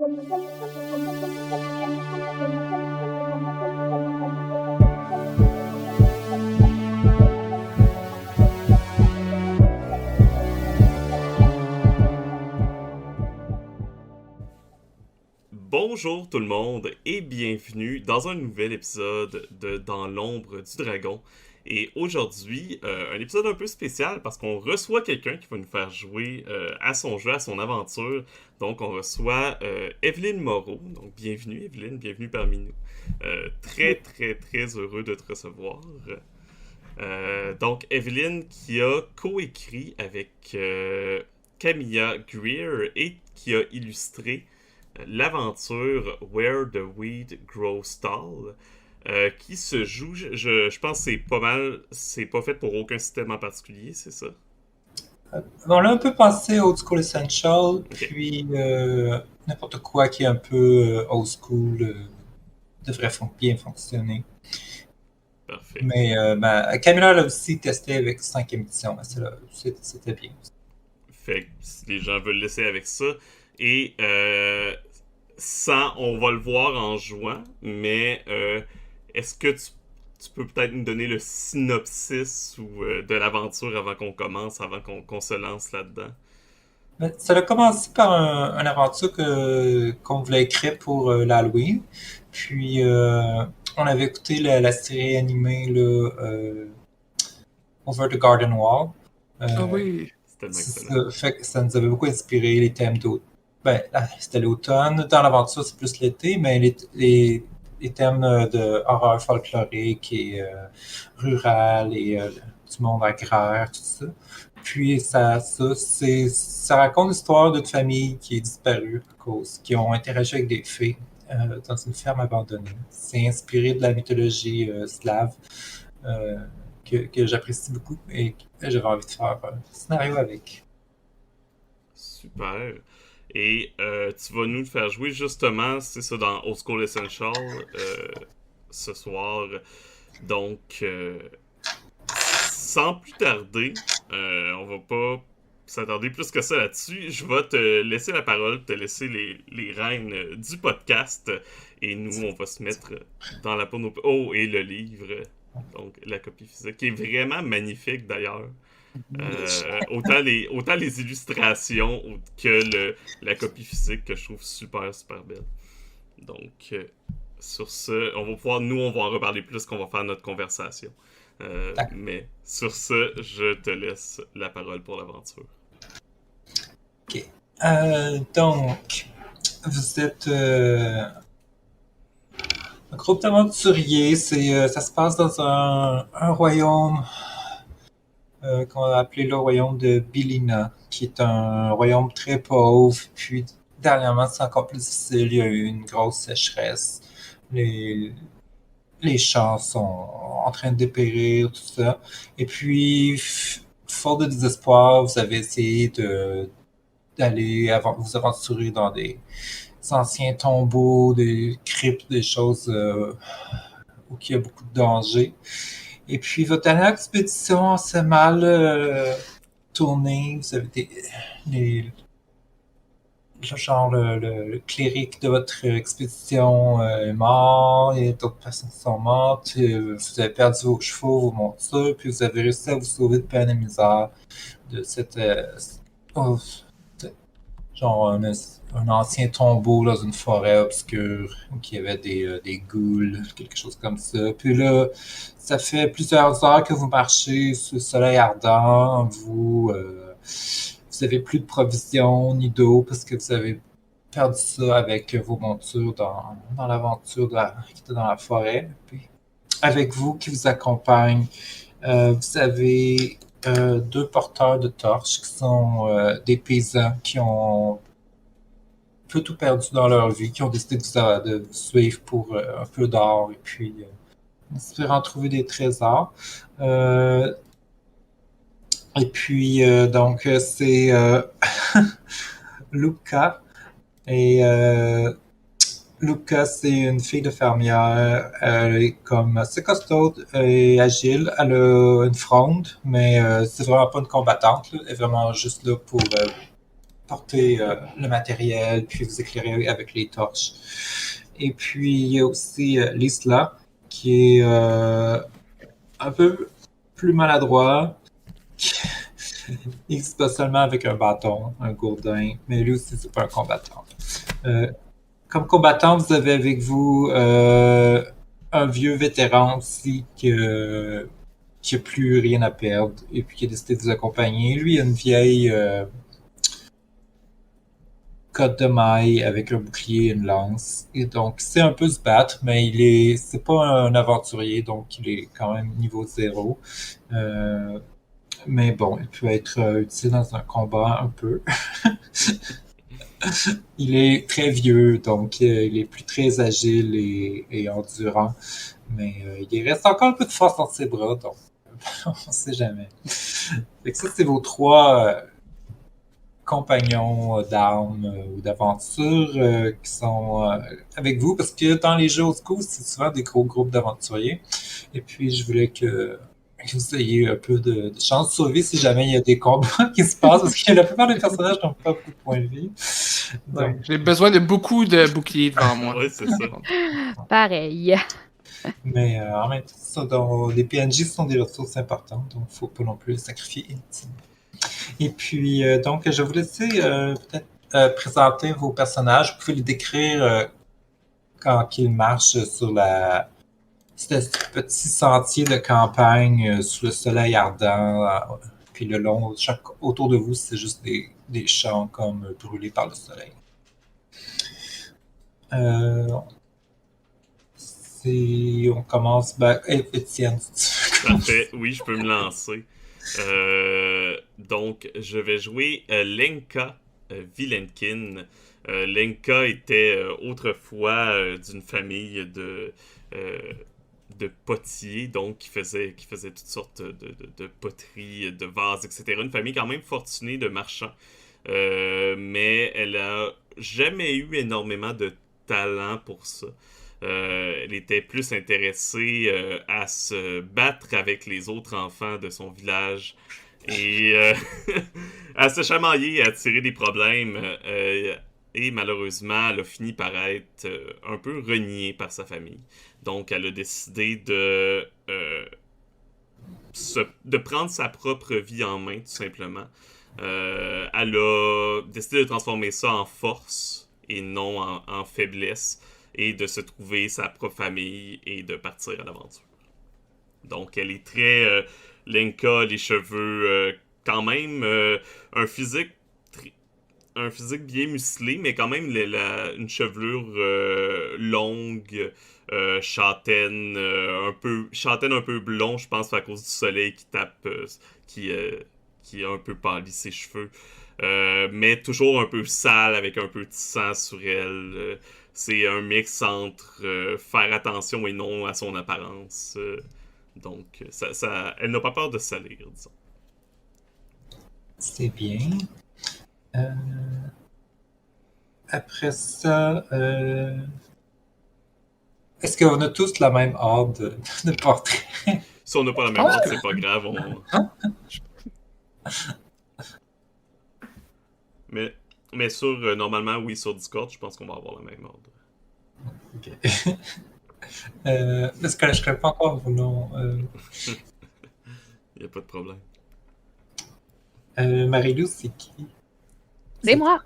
Bonjour tout le monde et bienvenue dans un nouvel épisode de Dans l'ombre du dragon. Et aujourd'hui, un épisode un peu spécial parce qu'on reçoit quelqu'un qui va nous faire jouer à son jeu, à son aventure. Donc on reçoit Evelyne Moreau. Donc bienvenue Evelyne, bienvenue parmi nous. Très heureux de te recevoir. Donc Evelyne qui a coécrit avec Camilla Greer et qui a illustré l'aventure Where the Weed Grows Tall, qui se joue, je pense que c'est pas fait pour aucun système en particulier, c'est ça? On l'a un peu pensé Old School Essential, Ok. puis n'importe quoi qui est un peu old school devrait bien fonctionner. Parfait. Mais Camilla l'a aussi testé avec 5e édition, c'était bien. Fait que si les gens veulent laisser avec ça. Et on va le voir en jouant, mais est-ce que tu peux peut-être nous donner le synopsis ou de l'aventure avant qu'on commence, avant qu'on se lance là-dedans? Ça a commencé par une aventure qu'on voulait écrire pour l'Halloween. Puis on avait écouté la série animée Over the Garden Wall. Ah oui. C'est tellement excellent. Fait que ça nous avait beaucoup inspiré les thèmes d'automne. C'était l'automne. Dans l'aventure, c'est plus l'été, mais les thèmes de horreur folklorique et rural et du monde agraire, tout ça. Puis ça raconte l'histoire d'une famille qui est disparue qui ont interagi avec des fées dans une ferme abandonnée. C'est inspiré de la mythologie slave. Euh, que j'apprécie beaucoup et que j'avais envie de faire un scénario avec. Super. Et tu vas nous le faire jouer justement, c'est ça, dans Old School Essential ce soir. Donc, sans plus tarder, on va pas s'attarder plus que ça là-dessus. Je vais te laisser la parole, te laisser les rênes du podcast. Et nous, on va se mettre dans la peau de nos... Oh, et le livre. Donc, la copie physique, qui est vraiment magnifique d'ailleurs. Autant les illustrations que la copie physique que je trouve super belle. Donc, sur ce, on va en reparler plus quand on va faire notre conversation. Mais sur ce, je te laisse la parole pour l'aventure. Ok. Donc, vous êtes un groupe d'aventuriers. Ça se passe dans un royaume qu'on a appelé le royaume de Bilina, qui est un royaume très pauvre. Puis, dernièrement, c'est encore plus difficile. Il y a eu une grosse sécheresse. Les champs sont en train de dépérir, tout ça. Et puis, fort de désespoir, vous avez essayé d'aller vous aventurer dans des anciens tombeaux, des cryptes, des choses où il y a beaucoup de danger. Et puis, votre dernière expédition s'est mal tournée. Vous avez le cléric de votre expédition est mort, et d'autres personnes sont mortes, vous avez perdu vos chevaux, vos montures, puis vous avez réussi à vous sauver de peine et misère de cette oh, genre un ancien tombeau dans une forêt obscure où il y avait des ghouls, quelque chose comme ça. Puis là, ça fait plusieurs heures que vous marchez sous le soleil ardent, vous avez plus de provisions ni d'eau parce que vous avez perdu ça avec vos montures dans l'aventure qui était dans la forêt. Puis, avec vous qui vous accompagnent, vous avez 2 porteurs de torches qui sont des paysans qui ont peu tout perdu dans leur vie, qui ont décidé de vous suivre pour un peu d'or et puis espérant trouver des trésors. Et puis, donc, c'est Luca. Et Luca, c'est une fille de fermière. Elle est comme assez costaude et agile. Elle a une fronde, mais c'est vraiment pas une combattante, là. Elle est vraiment juste là pour apporter le matériel, puis vous éclairer avec les torches. Et puis, il y a aussi Lisla, qui est un peu plus maladroit. Il se bat seulement avec un bâton, un gourdin, mais lui aussi, c'est pas un combattant. Comme combattant, vous avez avec vous un vieux vétéran aussi qui a plus rien à perdre et puis qui a décidé de vous accompagner. Lui, il a une vieille cotte de maille avec un bouclier et une lance. Et donc, il sait un peu se battre, mais c'est pas un aventurier, donc il est quand même niveau 0. Mais bon, il peut être utile dans un combat un peu. Il est très vieux, donc il est plus très agile et endurant. Mais il reste encore un peu de force dans ses bras, donc on sait jamais. Fait que ça, c'est vos 3 compagnons d'armes ou d'aventure qui sont avec vous, parce que dans les jeux old school, c'est souvent des gros groupes d'aventuriers. Et puis, je voulais que vous ayez un peu de chance de sauver si jamais il y a des combats qui se passent, parce que la plupart des personnages n'ont pas beaucoup de points de vie. Donc, j'ai besoin de beaucoup de boucliers devant moi. Oui, c'est ça. Pareil. Mais en même temps, les PNJ sont des ressources importantes, donc il ne faut pas non plus les sacrifier inutilement. Et puis, donc, je vais vous laisser peut-être présenter vos personnages. Vous pouvez les décrire quand ils marchent sur ce petit sentier de campagne sous le soleil ardent. Puis le long, autour de vous, c'est juste des champs comme brûlés par le soleil. On commence. Étienne, Parfait, oui, je peux me lancer. Donc, je vais jouer Lenka Vilenkin. Lenka était autrefois d'une famille de potiers, donc qui faisait toutes sortes de poteries, de vases, etc. Une famille quand même fortunée de marchands. Mais elle a jamais eu énormément de talent pour ça. Elle était plus intéressée à se battre avec les autres enfants de son village et à se chamailler et à tirer des problèmes. Et malheureusement, elle a fini par être un peu reniée par sa famille. Donc, elle a décidé de prendre sa propre vie en main, tout simplement. Elle a décidé de transformer ça en force et non en faiblesse, et de se trouver sa propre famille et de partir à l'aventure. Donc, elle est très Lenka, les cheveux quand même un physique bien musclé, mais quand même une chevelure longue, châtaine, un peu blond, je pense, à cause du soleil qui tape, qui a un peu pâli ses cheveux. Mais toujours un peu sale, avec un peu de sang sur elle. C'est un mix entre faire attention et non à son apparence. Donc, elle n'a pas peur de salir, disons. C'est bien. Après ça, est-ce qu'on a tous la même ordre de portrait? Si on n'a pas la même ordre, c'est pas grave. Mais normalement, oui, sur Discord, je pense qu'on va avoir le même ordre. Ok. Parce que je ne connais pas encore vos noms. Il n'y a pas de problème. Marie-Lou, c'est qui? C'est moi.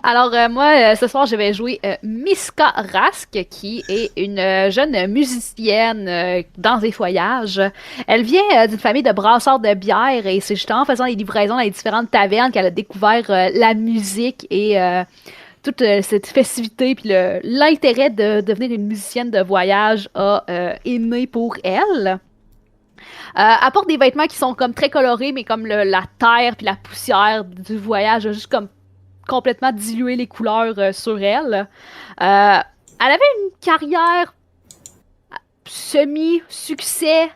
Alors, moi, ce soir, je vais jouer Miska Rask, qui est une jeune musicienne dans des voyages. Elle vient d'une famille de brasseurs de bière et c'est justement en faisant des livraisons dans les différentes tavernes qu'elle a découvert la musique et toute cette festivité. Puis l'intérêt de devenir une musicienne de voyage est né pour elle. Elle porte des vêtements qui sont comme très colorés, mais comme la terre puis la poussière du voyage a juste comme complètement dilué les couleurs sur elle. Elle avait une carrière semi-succès,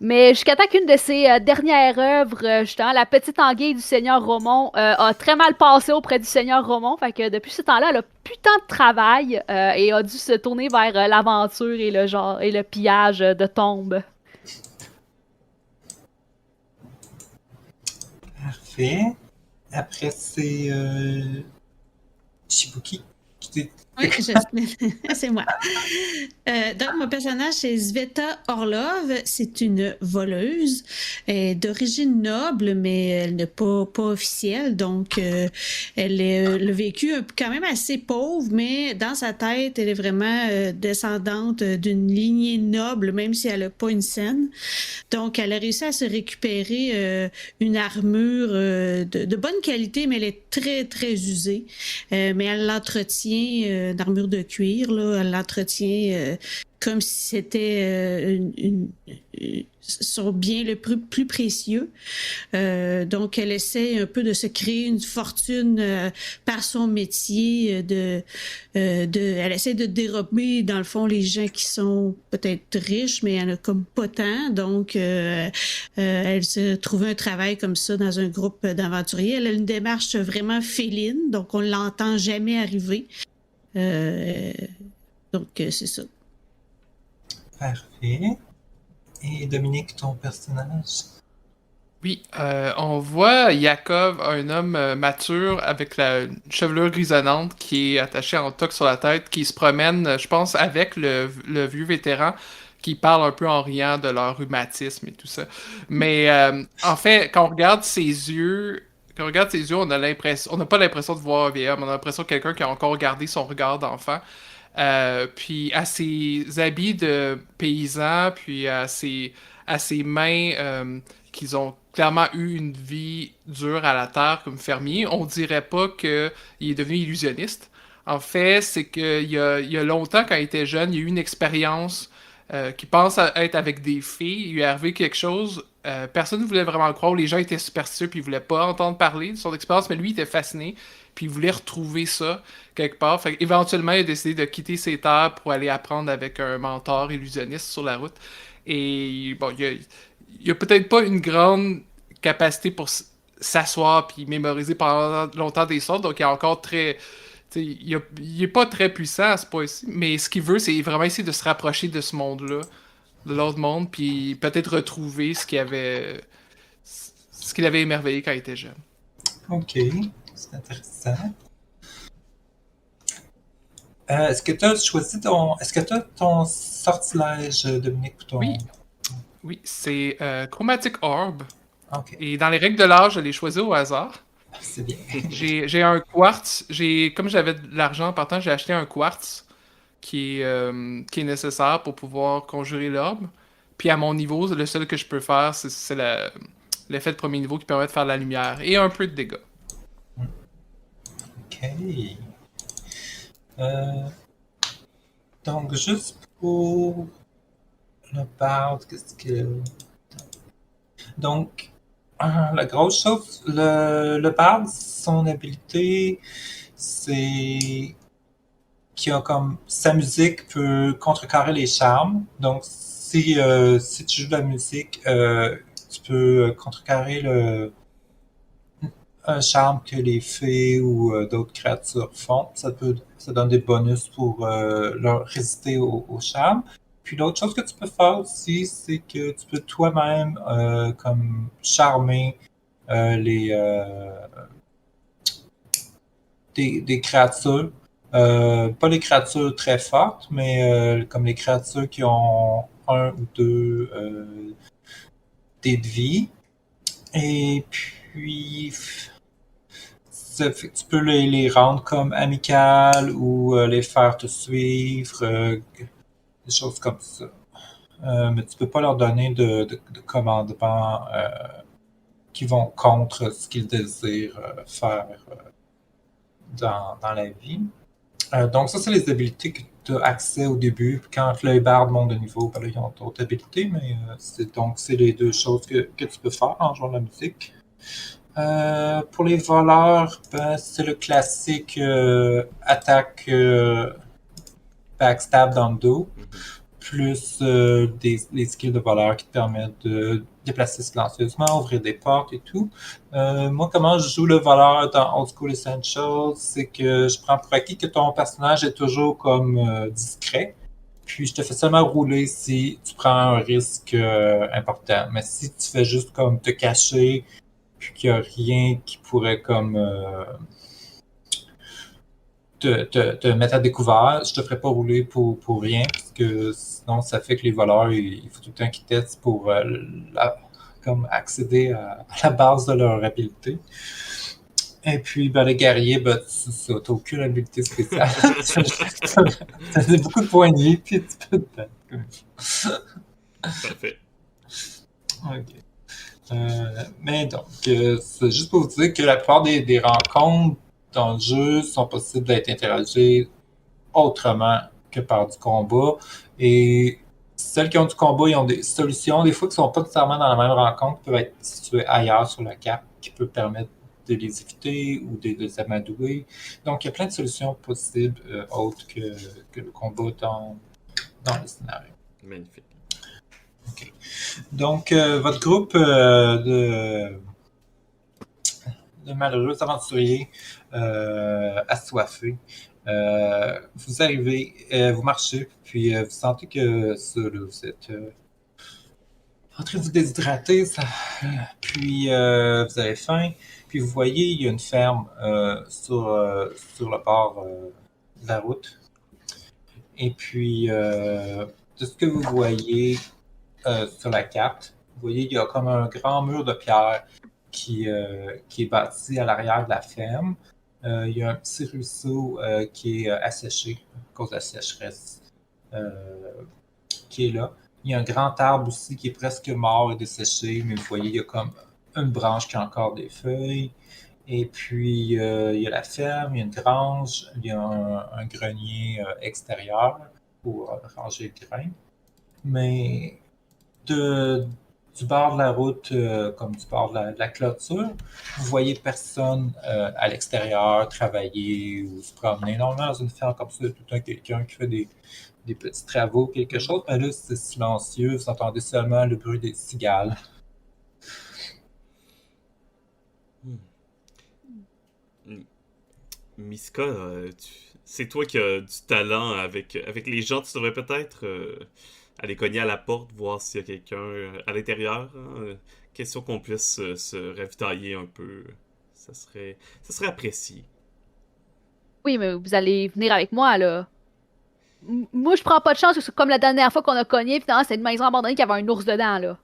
mais jusqu'à temps qu'une de ses dernières œuvres, justement, La Petite Anguille du Seigneur Romon, a très mal passé auprès du Seigneur Romon. Fait que depuis ce temps-là, elle a plus tant de travail et a dû se tourner vers l'aventure et le pillage de tombes. Parfait. Après, c'est Shibuki. Oui, c'est moi. Donc, mon personnage, c'est Sveta Orlov. C'est une voleuse d'origine noble, mais elle n'est pas officielle. Donc, elle a le vécu quand même assez pauvre, mais dans sa tête, elle est vraiment descendante d'une lignée noble, même si elle n'a pas une scène. Donc, elle a réussi à se récupérer une armure de bonne qualité, mais elle est très, très usée. Mais elle l'entretient, d'armure de cuir, là, elle l'entretient comme si c'était son bien le plus précieux. Donc, elle essaie un peu de se créer une fortune par son métier. Elle essaie de dérober, dans le fond, les gens qui sont peut-être riches, mais elle n'a comme pas tant. Donc, elle se trouve un travail comme ça dans un groupe d'aventuriers. Elle a une démarche vraiment féline, donc on ne l'entend jamais arriver. Donc, c'est ça. Parfait. Et Dominique, ton personnage? Oui, on voit Yakov, un homme mature avec une chevelure grisonnante qui est attachée en toque sur la tête, qui se promène, je pense, avec le vieux vétéran qui parle un peu en riant de leur rhumatisme et tout ça. Mais en fait, quand on regarde ses yeux, on n'a pas l'impression de voir un vieil homme, on a l'impression de quelqu'un qui a encore gardé son regard d'enfant. Puis à ses habits de paysan, puis à ses mains qu'ils ont clairement eu une vie dure à la terre comme fermier, on dirait pas qu'il est devenu illusionniste. En fait, c'est qu'il y a longtemps, quand il était jeune, il y a eu une expérience qui pense être avec des filles. Il lui est arrivé quelque chose. Personne ne voulait vraiment le croire. Les gens étaient superstitieux puis ils voulaient pas entendre parler de son expérience, mais lui, il était fasciné. Puis il voulait retrouver ça quelque part. Fait éventuellement, il a décidé de quitter ses terres pour aller apprendre avec un mentor illusionniste sur la route. Et bon, il y a peut-être pas une grande capacité pour s'asseoir puis mémoriser pendant longtemps des sortes. Donc il est encore très... Il est pas très puissant à ce point-ci, mais ce qu'il veut, c'est vraiment essayer de se rapprocher de ce monde-là, de l'autre monde, puis peut-être retrouver ce qu'il avait émerveillé quand il était jeune. Ok, c'est intéressant. Est-ce que tu as choisi ton sortilège, Dominique, ou ton... Oui, c'est Chromatic Orb. Ok. Et dans les règles de l'art, je l'ai choisi au hasard. C'est bien. J'ai un quartz. Comme j'avais de l'argent en partant, j'ai acheté un quartz qui est nécessaire pour pouvoir conjurer l'orbe. Puis à mon niveau, le seul que je peux faire, c'est l'effet de premier niveau qui permet de faire de la lumière et un peu de dégâts. Ok. Donc, juste pour le bard, qu'est-ce que... Donc, la grosse chose, le bard, son habilité, c'est qu'il a comme sa musique peut contrecarrer les charmes. Donc, si tu joues de la musique, tu peux contrecarrer un charme que les fées ou d'autres créatures font. Ça donne des bonus pour leur résister au charme. Puis l'autre chose que tu peux faire aussi, c'est que tu peux toi-même comme charmer des créatures. Pas les créatures très fortes, mais comme les créatures qui ont 1 ou 2 dés de vie. Et puis tu peux les rendre comme amicales ou les faire te suivre, des choses comme ça. Mais tu peux pas leur donner de commandements qui vont contre ce qu'ils désirent faire dans la vie. Donc ça, c'est les habilités que tu as accès au début. Quand le bard monte de niveau, ben là, ils ont d'autres habilités, mais c'est les deux choses que tu peux faire en jouant de la musique. Pour les voleurs, ben, c'est le classique attaque backstab dans le dos, plus les skills de voleur qui te permettent de déplacer silencieusement, ouvrir des portes et tout. Moi, comment je joue le voleur dans Old School Essentials, c'est que je prends pour acquis que ton personnage est toujours comme discret, puis je te fais seulement rouler si tu prends un risque important. Mais si tu fais juste comme te cacher, puis qu'il n'y a rien qui pourrait comme te mettre à découvert, je te ferai pas rouler pour rien, parce que sinon ça fait que les voleurs, il faut tout le temps qu'ils testent pour comme accéder à la base de leur habileté. Et puis, ben, les guerriers, ben, tu n'as aucune habileté spéciale. Tu as beaucoup de points de vie, puis tu peux te battre. Parfait. Ok. Mais donc, c'est juste pour vous dire que la plupart des rencontres dans le jeu sont possibles d'être interagées autrement que par du combat. Et celles qui ont du combat, ils ont des solutions, des fois qui ne sont pas nécessairement dans la même rencontre, qui peuvent être situées ailleurs sur la carte, qui peut permettre de les éviter ou de les amadouer. Donc, il y a plein de solutions possibles autres que le combat dans le scénario. Magnifique. Okay. Donc, votre groupe de malheureux aventuriers assoiffés, vous arrivez, vous marchez, puis vous sentez que ça, là, vous êtes en train de vous déshydrater, puis vous avez faim, puis vous voyez, il y a une ferme sur le bord de la route. Et puis, de ce que vous voyez sur la carte, vous voyez, il y a comme un grand mur de pierre qui est bâti à l'arrière de la ferme. Il y a un petit ruisseau qui est asséché à cause de la sécheresse qui est là. Il y a un grand arbre aussi qui est presque mort et desséché, mais vous voyez, il y a comme une branche qui a encore des feuilles. Et puis, il y a la ferme, il y a une grange, il y a un grenier extérieur pour ranger le grain. Mais du bord de la route, comme du bord de la clôture, vous voyez personne à l'extérieur travailler ou se promener. Normalement, dans une ferme comme ça, il y a tout le temps quelqu'un qui fait des petits travaux, quelque chose. Mais là, c'est silencieux, vous entendez seulement le bruit des cigales. Miska, c'est toi qui as du talent avec les gens. Tu devrais peut-être aller cogner à la porte, voir s'il y a quelqu'un à l'intérieur. Hein. Question qu'on puisse se ravitailler un peu. Ça serait apprécié. Oui, mais vous allez venir avec moi, là. Moi, je prends pas de chance, parce que comme la dernière fois qu'on a cogné, finalement, c'est une maison abandonnée qui avait un ours dedans, là.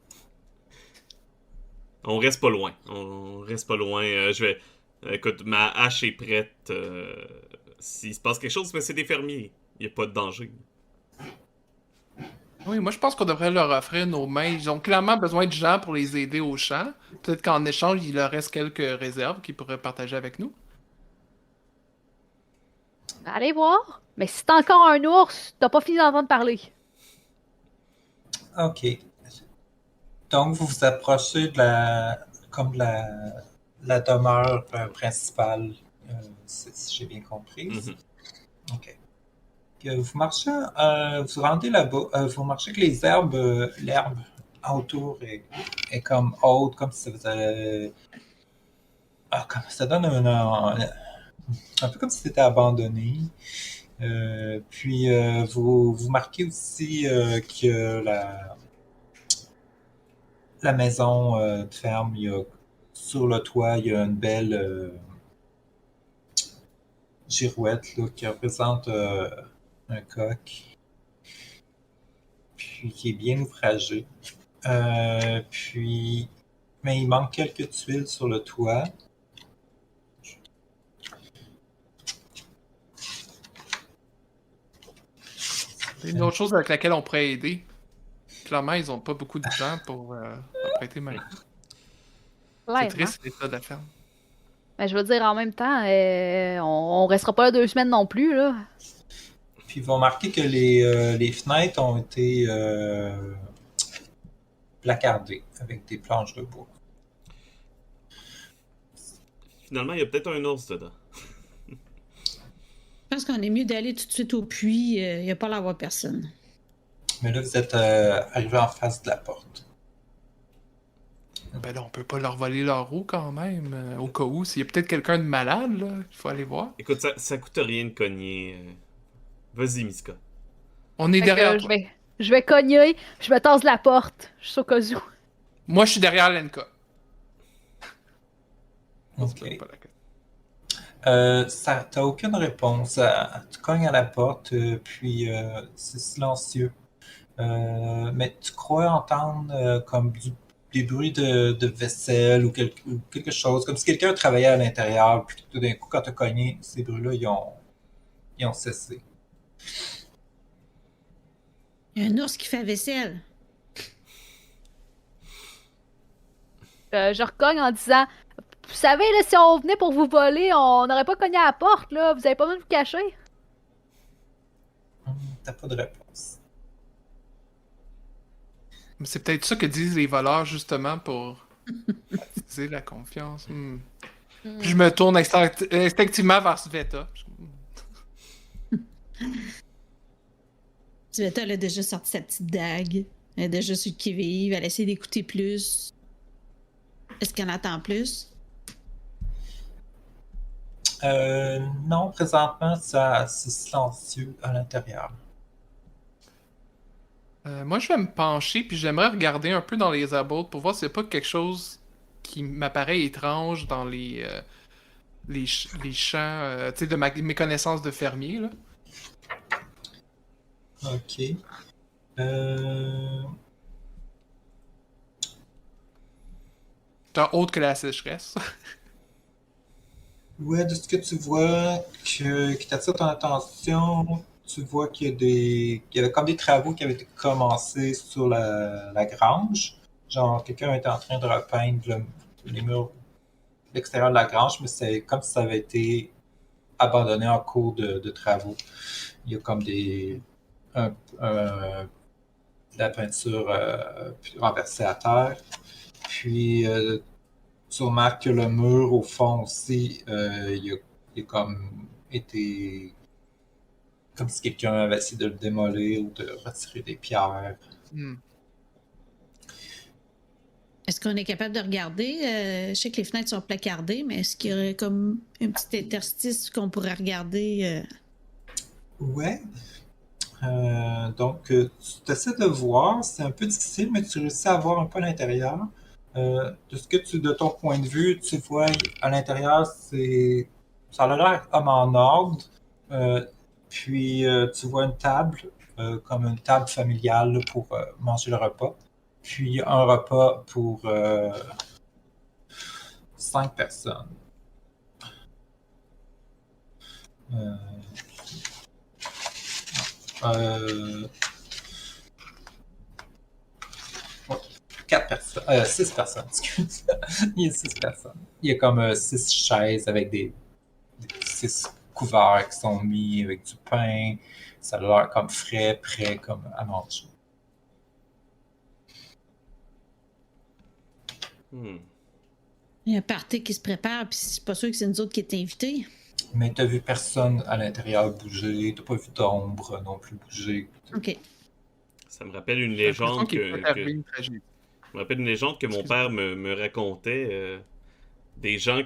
On reste pas loin. On reste pas loin. Écoute, ma hache est prête. S'il se passe quelque chose, mais c'est des fermiers. Il n'y a pas de danger. Oui, moi je pense qu'on devrait leur offrir nos mains. Ils ont clairement besoin de gens pour les aider au champ. Peut-être qu'en échange, il leur reste quelques réserves qu'ils pourraient partager avec nous. Allez voir. Mais si t'as encore un ours, t'as pas fini d'entendre parler. OK. Donc, vous vous approchez de la demeure principale, si j'ai bien compris. Mhm. OK. Vous marchez, vous rendez là-bas, vous marchez que les herbes, l'herbe autour est comme haute, comme si ça faisait... comme ça donne un peu comme si c'était abandonné. Puis vous marquez aussi que la maison de ferme, sur le toit, il y a une belle girouette là, qui représente un coq, puis qui est bien ouvragé. Mais il manque quelques tuiles sur le toit. C'est une autre chose avec laquelle on pourrait aider. Clairement, ils ont pas beaucoup de gens pour prêter main. C'est Clairement. triste l'état de la ferme. Mais je veux dire, en même temps, on restera pas là 2 semaines non plus, là. Puis ils vont marquer que les fenêtres ont été placardées avec des planches de bois. Finalement, il y a peut-être un ours dedans. Je pense qu'on est mieux d'aller tout de suite au puits. Il n'y a pas l'air d'avoir personne. Mais là, vous êtes arrivé en face de la porte. Ben là, on peut pas leur voler leur roue quand même, au cas où. S'il y a peut-être quelqu'un de malade, là, il faut aller voir. Écoute, ça coûte rien de cogner. Vas-y, Miska. On est Fait que, derrière je toi. vais cogner, je me tasse la porte, juste au cas où. Moi, je suis derrière Lenka. C'est Ok. même pas la question. T'as aucune réponse. Tu cognes à la porte, puis c'est silencieux. Mais tu crois entendre comme des bruits de vaisselle ou quelque chose, comme si quelqu'un travaillait à l'intérieur, puis tout d'un coup, quand tu as cogné, ces bruits-là, ils ont cessé. Il y a un ours qui fait la vaisselle. Je recogne en disant, vous savez, là, si on venait pour vous voler, on n'aurait pas cogné à la porte, là. Vous avez pas besoin de vous cacher. T'as pas de réponse. Mais c'est peut-être ça que disent les voleurs, justement, pour attiser la confiance. Puis je me tourne instinctivement vers Sveta. Sveta, elle a déjà sorti sa petite dague. Elle est déjà sur le qui-vive. Elle essaie d'écouter plus. Est-ce qu'elle entend plus? Non, présentement, c'est silencieux à l'intérieur. Moi, je vais me pencher, puis j'aimerais regarder un peu dans les abodes pour voir s'il n'y a pas quelque chose qui m'apparaît étrange dans les champs, tu sais, de mes connaissances de fermier, là. Ok. Euh, Genre autre que la sécheresse. Ouais, de ce que tu vois qui t'attire ton attention, tu vois qu'il y avait comme des travaux qui avaient été commencés sur la grange. Genre, quelqu'un était en train de repeindre les murs, l'extérieur de la grange, mais c'est comme si ça avait été abandonné en cours de travaux. Il y a comme de la peinture renversée à terre. Puis, tu remarques que le mur, au fond aussi, il a comme été. Comme si quelqu'un avait essayé de le démolir ou de retirer des pierres. Hmm. Est-ce qu'on est capable de regarder? Je sais que les fenêtres sont placardées, mais est-ce qu'il y aurait comme un petit interstice qu'on pourrait regarder? Ouais. Donc, tu essaies de voir, c'est un peu difficile, mais tu réussis à voir un peu à l'intérieur. De ton point de vue, tu vois à l'intérieur, ça a l'air comme en ordre. Puis tu vois une table, comme une table familiale là, pour manger le repas. Puis un repas pour 5 personnes. Euh, euh, 4 personnes. 6 personnes, excuse. Il y a 6 personnes. Il y a comme 6 chaises avec des 6 couverts qui sont mis avec du pain. Ça a l'air comme frais, prêt comme à manger. Hmm. Il y a un party qui se prépare, puis c'est pas sûr que c'est nous autres qui est invités. Mais t'as vu personne à l'intérieur bouger, t'as pas vu d'ombre non plus bouger. OK. Ça me rappelle une J'ai l'impression légende qu'il peut arriver une tragédie. ça me rappelle une légende que mon père me racontait. Des gens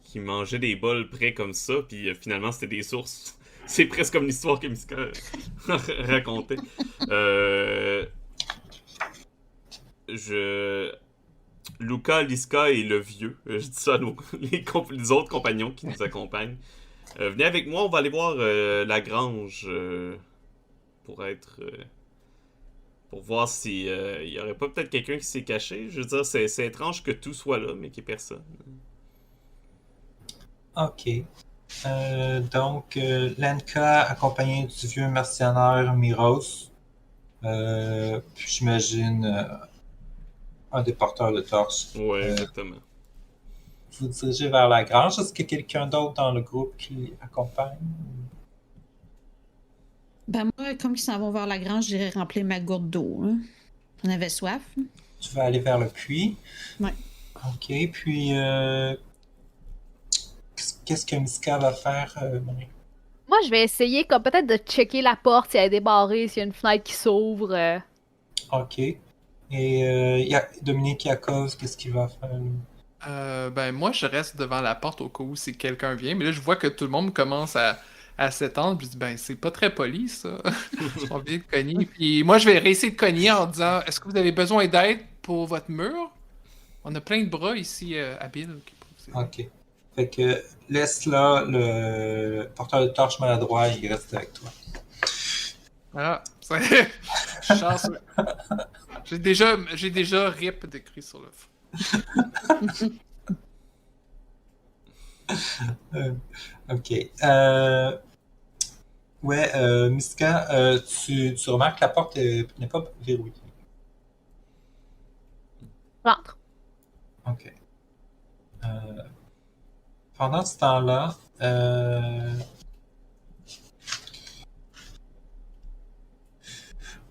qui mangeaient des bols prêts comme ça, puis finalement c'était des sources. C'est presque comme l'histoire que Miska racontait. Luca, Liska et le vieux, je dis ça à les autres compagnons qui nous accompagnent. Venez avec moi, on va aller voir la grange pour voir si y aurait pas peut-être quelqu'un qui s'est caché. Je veux dire, c'est étrange que tout soit là, mais qu'il n'y ait personne. Ok. Donc, Lenka, accompagné du vieux mercenaire Miros, puis j'imagine un des porteurs de torches. Ouais, exactement. Vous dirigez vers la grange. Est-ce qu'il y a quelqu'un d'autre dans le groupe qui accompagne? Ben moi, comme ils s'en vont vers la grange, j'irai remplir ma gourde d'eau. Hein. On avait soif. Tu vas aller vers le puits. Ouais. Ok, puis qu'est-ce que Miska va faire, Marie? Moi, je vais essayer comme peut-être de checker la porte si elle est débarrée, s'il y a une fenêtre qui s'ouvre. Ok. Et Dominique Yakov, qu'est-ce qu'il va faire? Ben moi, je reste devant la porte au cas où si quelqu'un vient, mais là, je vois que tout le monde commence à s'étendre, puis je dis, ben, c'est pas très poli, ça. On vient de cogner. Puis moi, je vais réessayer de cogner en disant, est-ce que vous avez besoin d'aide pour votre mur? On a plein de bras ici, habiles. Ok. Fait que laisse là le porteur de torche maladroit, il reste avec toi. Ah, c'est chanceux. J'ai déjà RIP décrit sur le fond. Ok. Miska, tu remarques que la porte n'est pas verrouillée. Rentre. Ok. Pendant ce temps-là,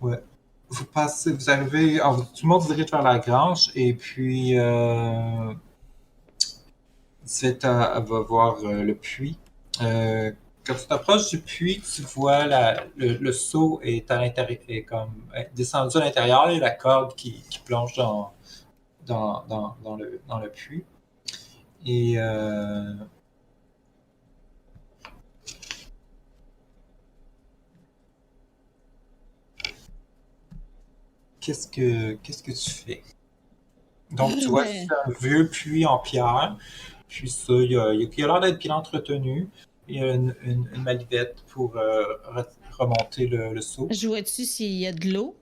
ouais. Vous arrivez, tout le monde se dirige vers la grange et puis Sveta va voir le puits. Quand tu t'approches du puits, tu vois le seau est à l'intérieur, est comme descendu à l'intérieur et la corde qui plonge dans le puits. Et qu'est-ce que tu fais? Donc, tu vois, c'est un vieux puits en pierre. Puis ça, il a l'air d'être bien entretenu. Il y a une manivette pour remonter le seau. Je vois-tu s'il y a de l'eau?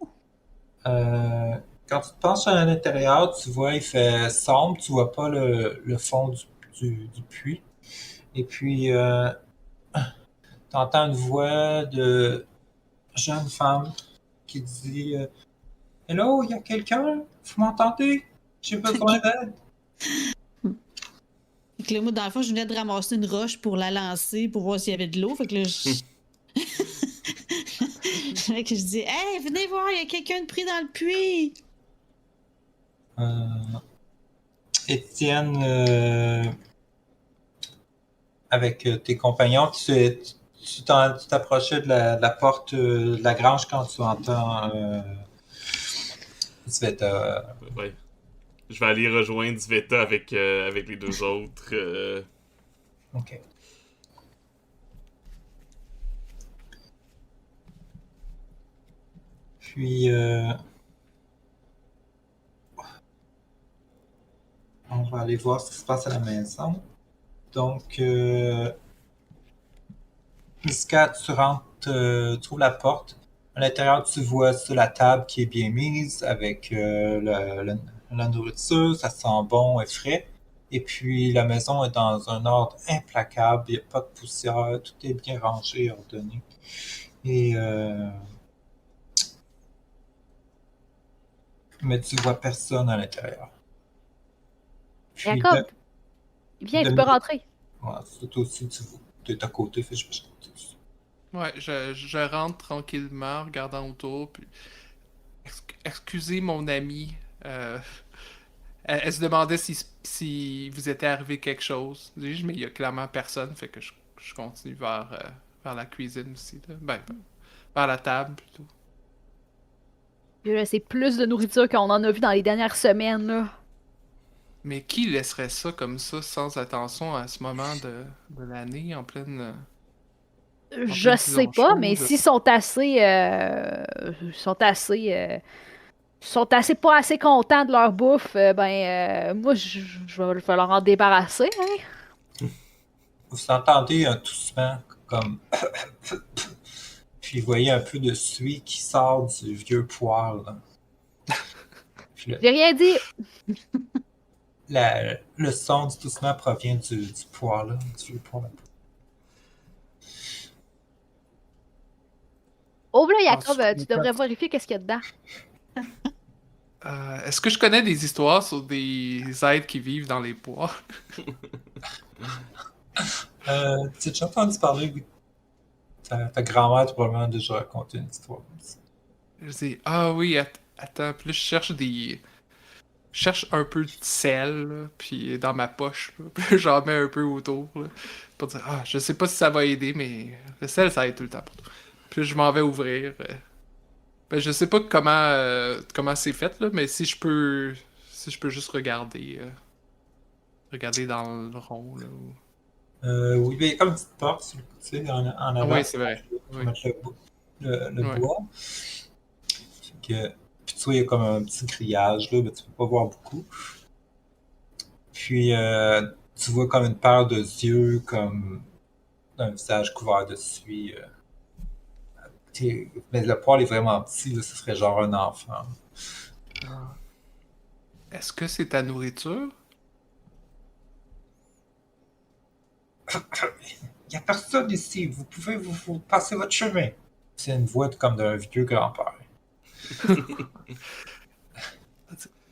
Quand tu te penches à l'intérieur, tu vois, il fait sombre. Tu vois pas le fond du puits. Et puis, tu entends une voix de jeune femme qui dit Hello, il y a quelqu'un? Vous m'entendez? J'ai besoin d'aide. Fait que là, moi, dans le fond, je venais de ramasser une roche pour la lancer pour voir s'il y avait de l'eau. Fait que là, fait que je dis Hey, venez voir, il y a quelqu'un de pris dans le puits! Étienne, avec tes compagnons, tu t'approchais de la porte de la grange quand tu entends Sveta. Ouais. Je vais aller rejoindre Sveta avec les deux autres. Ok. Puis, on va aller voir ce qui se passe à la maison. Donc, Miska, tu rentres, tu ouvres la porte. À l'intérieur, tu vois sur la table qui est bien mise avec la nourriture. Ça sent bon et frais. Et puis, la maison est dans un ordre implacable. Il n'y a pas de poussière. Tout est bien rangé, ordonné. Et, mais tu vois personne à l'intérieur. Puis, Jacob, viens, tu peux rentrer. Ouais, c'est aussi, tu es à côté, fait que je vais chanter. Ouais, je rentre tranquillement, regardant autour, puis... Excusez mon ami. Elle se demandait si vous était arrivé quelque chose. Mais il y a clairement personne, fait que je continue vers la cuisine aussi. Là. Ben, vers la table plutôt. Puis là, c'est plus de nourriture qu'on en a vu dans les dernières semaines, là. Mais qui laisserait ça comme ça, sans attention à ce moment de l'année, en pleine Je sais saison pas, mais chaude? s'ils sont sont assez pas assez contents de leur bouffe, moi, je vais leur en débarrasser, hein. Vous entendez un toussement comme. Puis vous voyez un peu de suie qui sort du vieux poêle. Là. Puis J'ai rien dit. le son du toussement provient du poêle, là, du vieux poêle. Ouvre-le, Jacob, Penses-tu tu que- devrais vérifier qu'est-ce qu'il y a dedans. Est-ce que je connais des histoires sur des êtres qui vivent dans les bois? Tu as déjà entendu parler, oui. Ta grand-mère t'a probablement déjà raconté une histoire comme ça. Je dis, ah oui, attends, puis là, je cherche un peu de sel, là, puis dans ma poche, là, puis j'en mets un peu autour, là, pour dire, ah, je sais pas si ça va aider, mais le sel, ça aide tout le temps pour tout. Puis là, je m'en vais ouvrir. Ben, je sais pas comment c'est fait, là, mais si je peux juste regarder dans le rond, là. Oui, mais il y a comme une petite porte sur le côté en Ah avant. oui, c'est vrai. Pour Oui. mettre le Ouais. bois. Fait que, puis tu vois, il y a comme un petit grillage, là, mais tu peux pas voir beaucoup. Puis, tu vois comme une paire de yeux, comme un visage couvert de suie. Mais le poil est vraiment petit, là, ce serait genre un enfant. Ah. Est-ce que c'est ta nourriture? Il n'y a personne ici, vous pouvez vous passer votre chemin. C'est une voix comme d'un vieux grand-père.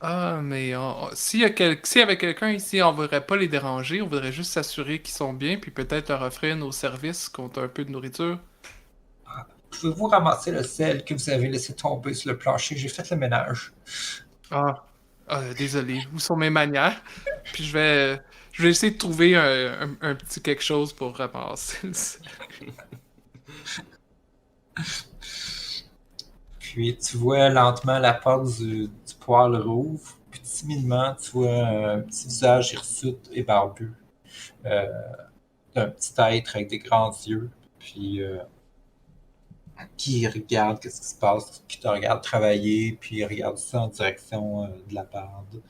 Ah, mais s'il y avait quelqu'un ici, on ne voudrait pas les déranger, on voudrait juste s'assurer qu'ils sont bien, puis peut-être leur offrir nos services contre un peu de nourriture. Pouvez-vous ramasser le sel que vous avez laissé tomber sur le plancher? J'ai fait le ménage. Ah, désolé, où sont mes manières? Puis je vais essayer de trouver un petit quelque chose pour ramasser le sel. Puis tu vois lentement la porte du poêle rouvre, puis timidement tu vois un petit visage hirsute et barbu euh, d'un petit être avec des grands yeux, puis qui regarde qu'est-ce qui se passe, qui te regarde travailler, puis il regarde ça en direction de la barde.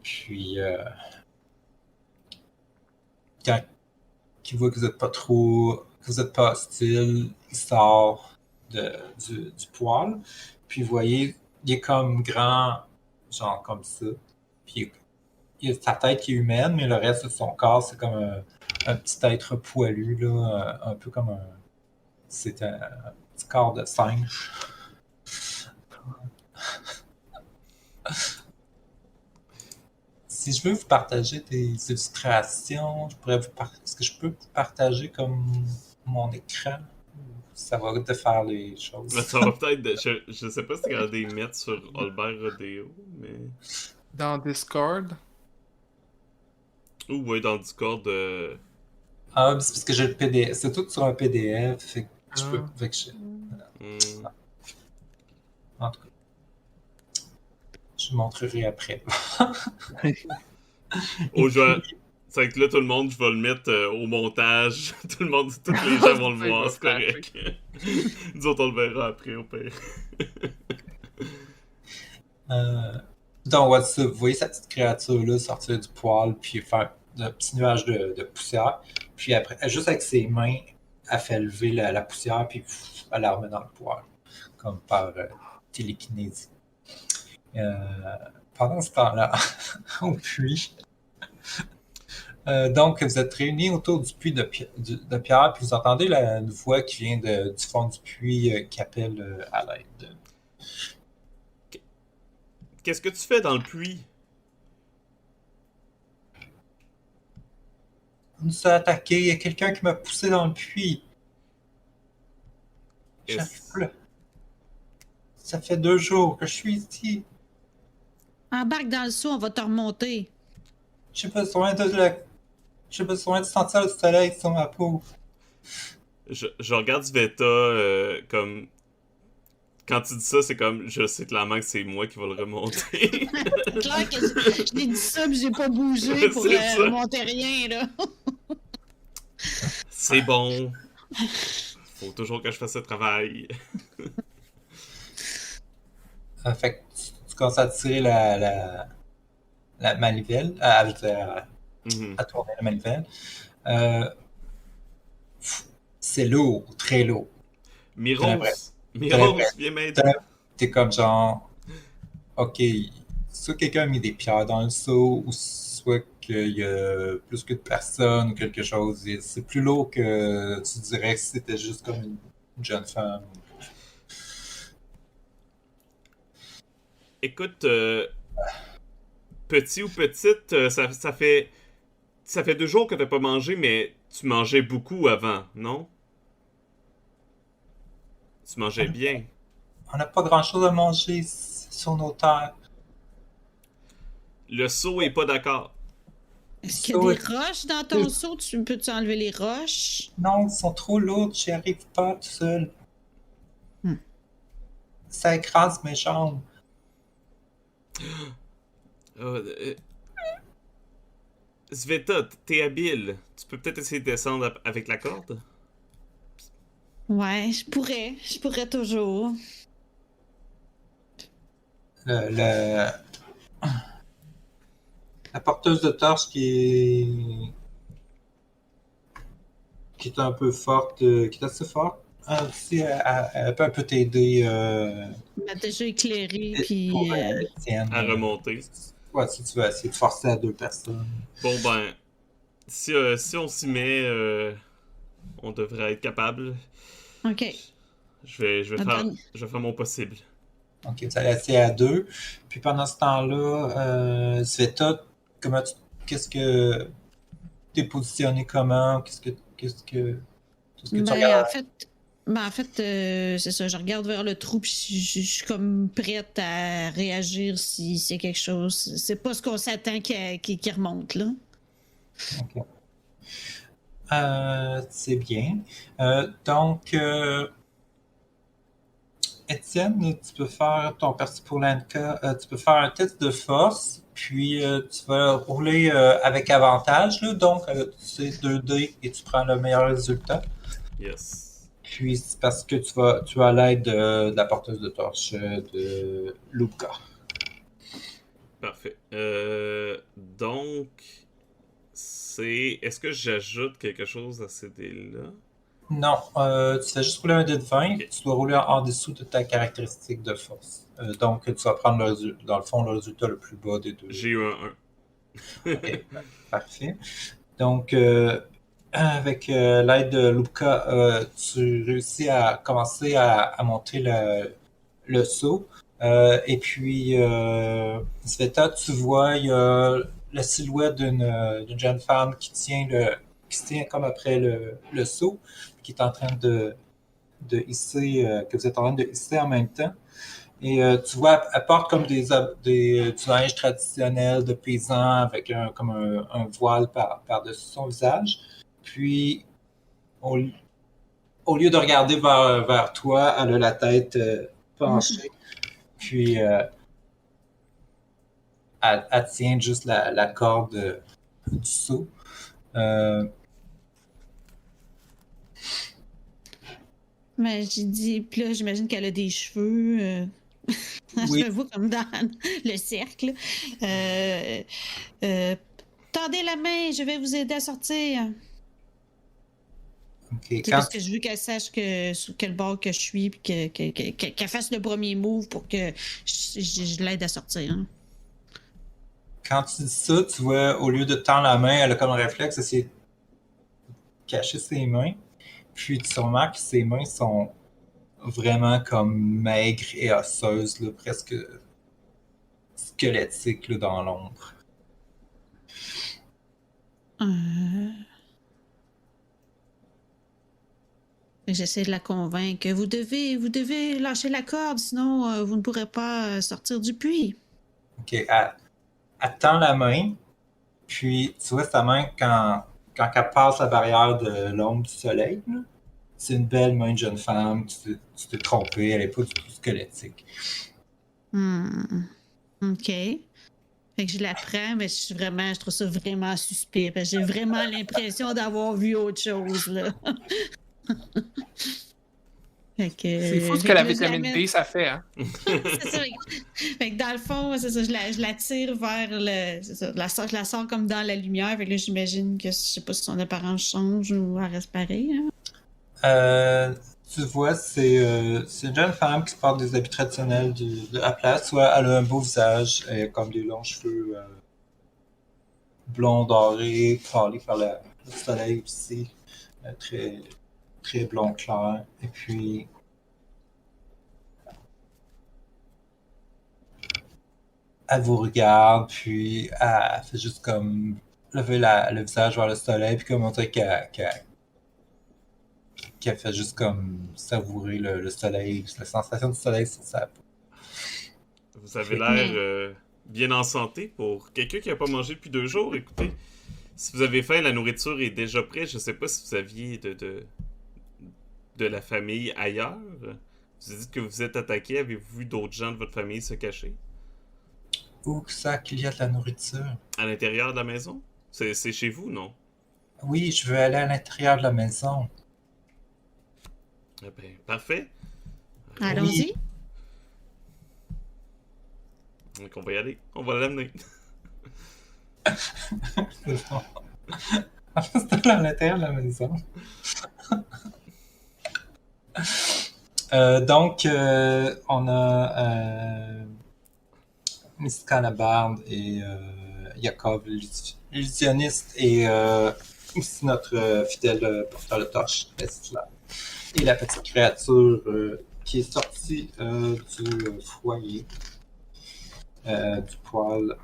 Puis quand il voit que vous n'êtes pas trop, que vous n'êtes pas hostile, il sort du poêle. Puis vous voyez, il est comme grand, genre comme ça. Puis il a sa tête qui est humaine, mais le reste de son corps, c'est comme un petit être poilu, là, un peu comme un. C'est un petit corps de singe. Si je veux vous partager des illustrations, est-ce que je peux vous partager comme mon écran? Ça va te faire les choses. Ça va peut-être. Je sais pas si tu regardes des mettre sur Albert Rodeo, mais. Dans Discord. Ou ouais, dans le Discord. Ah, c'est parce que j'ai le PDF. C'est tout sur un PDF. Fait que je peux. Ah. Fait que en tout cas, je vous montrerai après. C'est vrai que là, tout le monde, je vais le mettre au montage. Tous les gens vont le voir, c'est correct. Nous autres, on le verra après, au pire. Donc, vous voyez cette petite créature-là sortir du poêle, puis faire un petit nuage de poussière. Puis après, juste avec ses mains, elle fait lever la poussière, puis elle la remet dans le poêle, comme par télékinésie. Pendant ce temps-là, au puits, donc vous êtes réunis autour du puits de pierre, puis vous entendez une voix qui vient du fond du puits qui appelle à l'aide. Qu'est-ce que tu fais dans le puits? On nous a attaqué, il y a quelqu'un qui m'a poussé dans le puits. J'arrive plus. Ça fait 2 jours que je suis ici. Embarque dans le seau, on va te remonter. J'ai besoin de sentir le soleil sur ma peau. Je regarde Sveta comme. Quand tu dis ça, c'est comme. Je sais clairement que c'est moi qui va le remonter. C'est clair que je l'ai dit ça, mais j'ai pas bougé pour remonter rien, là. C'est bon. Faut toujours que je fasse ce travail. Fait que tu commences à tirer la manivelle, à tourner la manivelle. C'est lourd, très lourd. Miros, viens m'aider. T'es comme genre, ok, soit quelqu'un a mis des pierres dans le seau, ou soit qu'il y a plus que de personnes ou quelque chose. C'est plus lourd que tu dirais que c'était juste comme une jeune femme. Écoute, petit ou petite, ça fait 2 jours que t'as pas mangé, mais tu mangeais beaucoup avant, non? Tu mangeais bien. On n'a pas grand-chose à manger sur nos terres. Le seau est pas d'accord. Est-ce qu'il y a des roches dans ton seau? Peux-tu enlever les roches? Non, ils sont trop lourdes, j'y arrive pas tout seul. Ça écrase mes jambes. Sveta, t'es habile. Tu peux peut-être essayer de descendre avec la corde? Ouais, je pourrais toujours. La la porteuse de torche qui est un peu forte, qui est assez forte. Aussi, elle peut un peu t'aider Elle m'a déjà éclairé, puis... pour Étienne. À remonter. Ouais, si tu veux essayer de forcer à 2 personnes. Bon, ben, si on s'y met, on devrait être capable. OK. Je vais Attends. faire mon possible. Ok, vous allez essayer à 2. Puis pendant ce temps-là, Sveta, qu'est-ce que t'es positionné comment? Qu'est-ce que tu regardes? En fait, c'est ça. Je regarde vers le trou, puis je suis comme prête à réagir si c'est quelque chose. C'est pas ce qu'on s'attend qui remonte, là. Ok. C'est bien. Donc, Étienne, tu peux faire ton parti pour l'ANCA. Tu peux faire un test de force, puis tu vas rouler avec avantage. Là, donc, c'est 2D et tu prends le meilleur résultat. Yes. Puis, c'est parce que tu as l'aide de la porteuse de torche de Luca. Parfait. Donc, est-ce que j'ajoute quelque chose à ces dés-là? Non, tu fais juste rouler un dé de 20. Ok. Tu dois rouler en dessous de ta caractéristique de force. Donc, tu vas prendre, dans le fond, le résultat le plus bas des deux. J'ai eu un 1. Ok, parfait. Donc, avec l'aide de Luca, tu réussis à commencer à monter le saut. Et puis, Sveta, tu vois, il y a la silhouette d'une jeune femme qui se tient comme après le saut, qui est en train de hisser, que vous êtes en train de hisser en même temps. Et tu vois, elle porte comme du linge traditionnel de paysan avec comme un voile par-dessus son visage. Puis, au lieu de regarder vers toi, elle a la tête penchée. Puis, elle tient juste la corde du saut. Mais j'ai dit, puis là, j'imagine qu'elle a des cheveux. Oui. Je me vois comme dans le cercle. Tendez la main, je vais vous aider à sortir. Okay. C'est parce que je veux qu'elle sache sur quel bord que je suis, puis qu'elle fasse le premier move pour que je l'aide à sortir. Hein. Quand tu dis ça, tu vois, au lieu de tendre la main, elle a comme un réflexe d'essayer de cacher ses mains. Puis tu remarques que ses mains sont vraiment comme maigres et osseuses, là, presque squelettiques là, dans l'ombre. J'essaie de la convaincre. Vous devez lâcher la corde, sinon vous ne pourrez pas sortir du puits. Ok, elle tend la main, puis tu vois sa main quand elle passe la barrière de l'ombre du soleil, là, c'est une belle main de jeune femme, tu t'es trompé, elle est pas du tout squelettique. OK. Fait que je la prends, mais je trouve ça vraiment suspect. Parce que j'ai vraiment l'impression d'avoir vu autre chose, là. C'est fou ce que la vitamine D, ça fait, hein? C'est ça. Fait que dans le fond, c'est ça, je la tire vers le. C'est ça, je la sors comme dans la lumière. Fait que là, j'imagine que je sais pas si son apparence change ou elle reste pareille. Hein. Tu vois, c'est une jeune femme qui se porte des habits traditionnels de la place. Soit elle a un beau visage, elle a comme des longs cheveux blonds dorés, pâlis par le soleil aussi, très, très blond clair. Et puis, elle vous regarde, puis elle fait juste comme lever le visage vers le soleil, puis comme on dirait qu'elle fait juste comme savourer le soleil, la sensation du soleil sur sa peau. Vous avez l'air bien en santé pour quelqu'un qui n'a pas mangé depuis 2 jours. Écoutez, si vous avez faim, la nourriture est déjà prête. Je sais pas si vous aviez de la famille ailleurs. Vous dites que vous êtes attaqué. Avez-vous vu d'autres gens de votre famille se cacher? Où ça qu'il y a de la nourriture? À l'intérieur de la maison? C'est chez vous, non? Oui, je veux aller à l'intérieur de la maison. Eh ben, parfait. Allons-y. Donc on va y aller. On va l'amener. C'est bon. C'est à l'intérieur de la maison. Donc, on a Miss Calabarde et Yakov, l'illusionniste, et aussi notre fidèle porteur de torche, Esla. Et la petite créature qui est sortie du foyer, du poêle.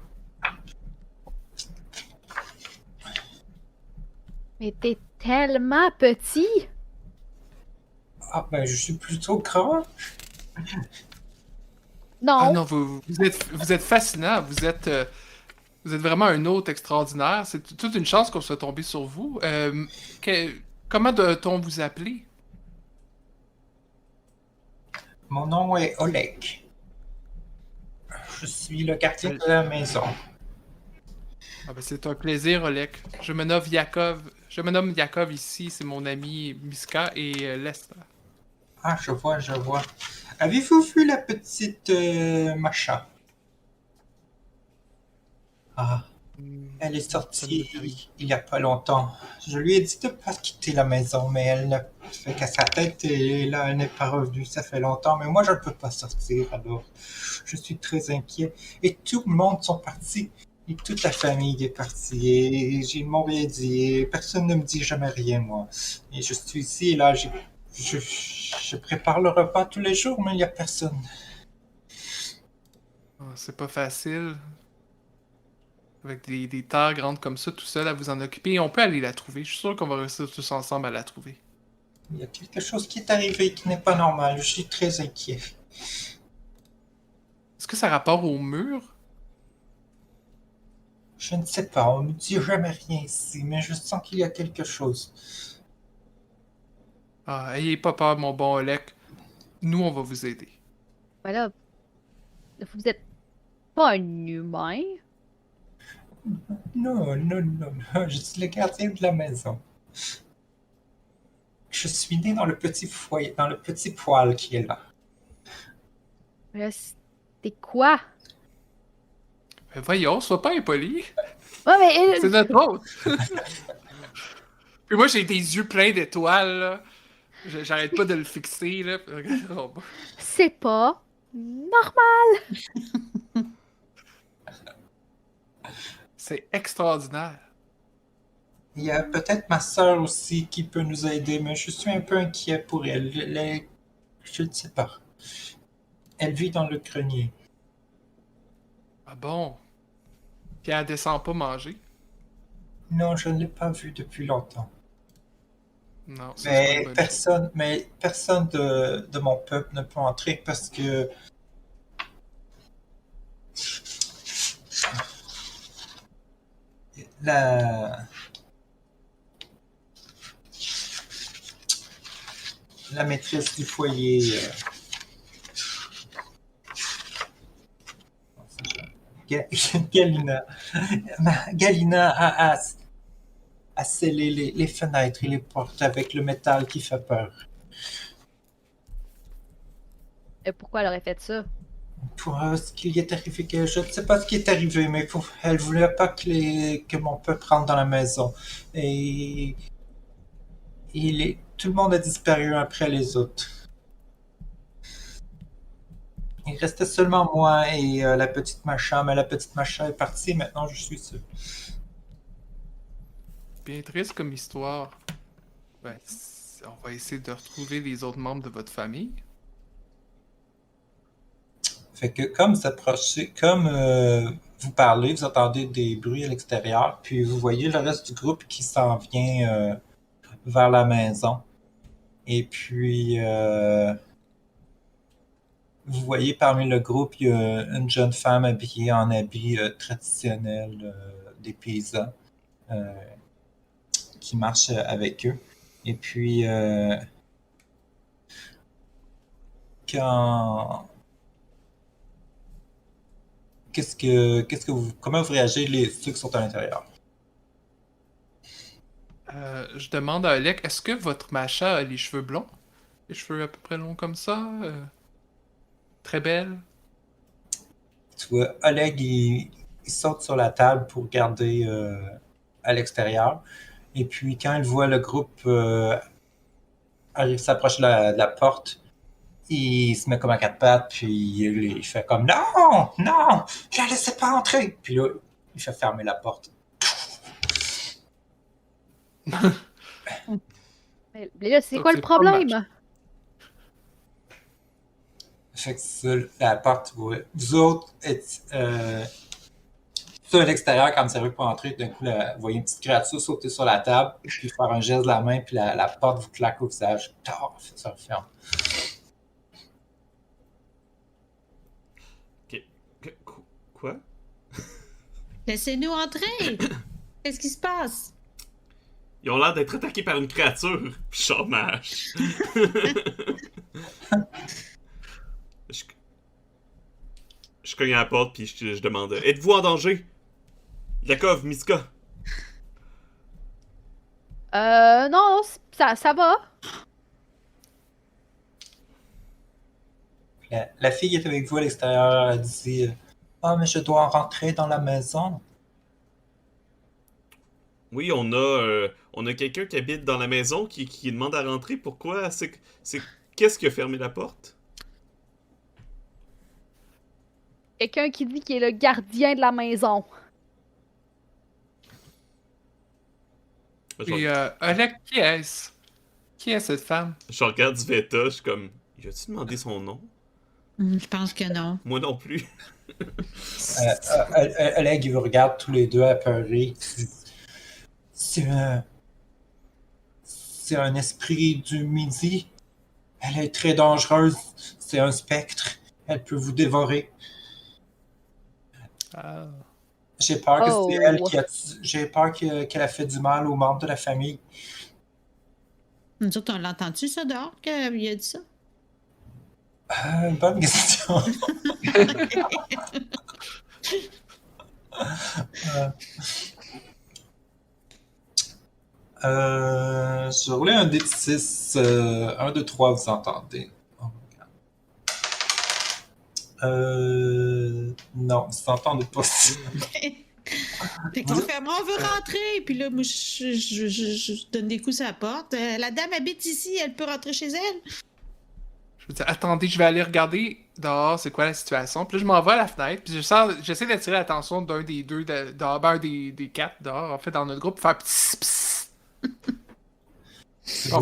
Mais t'es tellement petit! Ah, ben, je suis plutôt grand. Non! Ah non, vous êtes fascinant. Vous êtes vraiment un hôte extraordinaire. C'est toute une chance qu'on soit tombé sur vous. Comment doit-on vous appeler? Mon nom est Oleg. Je suis le gardien de la maison. Ah ben, c'est un plaisir, Olek. Je me nomme Yakov. Je me nomme Yakov ici. C'est mon ami Miska et Lester. Ah, je vois, je vois. Avez-vous vu la petite Macha? Ah, elle est sortie il y a pas longtemps. Je lui ai dit de pas quitter la maison, mais elle ne fait qu'à sa tête et là, elle n'est pas revenue. Ça fait longtemps, mais moi, je ne peux pas sortir, alors je suis très inquiet. Et tout le monde sont partis. Et toute la famille est partie. Et ils m'ont rien dit. Et personne ne me dit jamais rien, moi. Et je suis ici et là, je prépare le repas tous les jours, mais il n'y a personne. Ah, c'est pas facile. Avec des terres grandes comme ça, tout seul à vous en occuper. Et on peut aller la trouver. Je suis sûr qu'on va réussir tous ensemble à la trouver. Il y a quelque chose qui est arrivé qui n'est pas normal. Je suis très inquiet. Est-ce que ça a rapport au mur? Je ne sais pas, on ne me dit jamais rien ici, mais je sens qu'il y a quelque chose. Ah, ayez pas peur, mon bon Olek. Nous, on va vous aider. Voilà, vous êtes pas un humain. Non, non, non, non, je suis le gardien de la maison. Je suis né dans le petit foyer, dans le petit poêle qui est là. Là, c'était quoi? Ben voyons, sois pas impoli. Ouais, mais C'est notre hôte. Puis moi, j'ai des yeux pleins d'étoiles, là. J'arrête pas de le fixer, là. Oh, c'est pas normal. c'est extraordinaire. Il y a peut-être ma sœur aussi qui peut nous aider, mais je suis un peu inquiet pour elle. Je ne sais pas. Elle vit dans le grenier. Ah bon? Puis elle descend pas manger? Non, je ne l'ai pas vue depuis longtemps. Non, ça, c'est pas une bonne chose. Mais personne de mon peuple ne peut entrer parce que la maîtresse du foyer, Galina, Galina a scellé les fenêtres et les portes avec le métal qui fait peur. Pourquoi elle aurait fait ça? Pour ce qui est arrivé, je ne sais pas ce qui est arrivé, mais elle voulait pas que mon peuple rentre dans la maison. Et tout le monde a disparu après les autres. Il restait seulement moi et la petite Macha, mais la petite Macha est partie, maintenant je suis seul. Bien triste comme histoire. Ben, on va essayer de retrouver les autres membres de votre famille. Fait que comme vous parlez, vous entendez des bruits à l'extérieur, puis vous voyez le reste du groupe qui s'en vient vers la maison. Et puis vous voyez parmi le groupe, il y a une jeune femme habillée en habit traditionnel des paysans qui marche avec eux. Et puis quand comment vous réagissez ceux qui sont à l'intérieur? Je demande à Alec, est-ce que votre Macha a les cheveux blonds? Les cheveux à peu près longs comme ça? Très belle? Tu vois, Oleg, il saute sur la table pour regarder à l'extérieur. Et puis, quand il voit le groupe s'approcher de la porte, il se met comme à quatre pattes, puis il fait comme non, non, je la laissais pas entrer. Puis là, il fait fermer la porte. Mais là, c'est Donc, quoi le c'est pas le match. problème? Fait que ça, la porte, vous autres, à l'extérieur, quand vous arrivez pour entrer, d'un coup, vous voyez une petite créature sauter sur la table, puis faire un geste de la main, puis la porte vous claque au visage. Ça referme. Quoi? Laissez-nous entrer! Qu'est-ce qui se passe? Ils ont l'air d'être attaqués par une créature. Chômage. Je cogne à la porte puis je demande êtes-vous en danger? Yakov, Miska. Non, ça va. La fille qui est avec vous à l'extérieur, elle dit ah, mais je dois rentrer dans la maison. Oui, on a quelqu'un qui habite dans la maison qui demande à rentrer. Pourquoi? Qu'est-ce qui a fermé la porte? Quelqu'un qui dit qu'il est le gardien de la maison. Je, Et Alec, qui est-ce? Qui est cette femme? je regarde Sveta, je suis comme y a-tu demandé son nom? Je pense que non. Moi non plus. Oleg, il vous regarde tous les deux apeurés. C'est un esprit du midi. Elle est très dangereuse. C'est un spectre. Elle peut vous dévorer. Ah. J'ai peur que Oh. c'est elle j'ai peur qu'elle a fait du mal aux membres de la famille. Nous autres, on l'a entendu, ça, dehors, qu'il a dit ça? Bonne question. Je vais rouler un dé de 6. 1, 2, 3, vous entendez. Oh my God. Non, vous entendez pas. Fait qu'on fait, on veut rentrer. Puis là, moi, je donne des coups à la porte. La dame habite ici, elle peut rentrer chez elle. Je veux dire, attendez, je vais aller regarder dehors, c'est quoi la situation. Puis là, je m'en vais à la fenêtre, puis j'essaie d'attirer l'attention d'un des deux, dehors, un des quatre dehors, en fait, dans notre groupe, pour faire pss, pss. En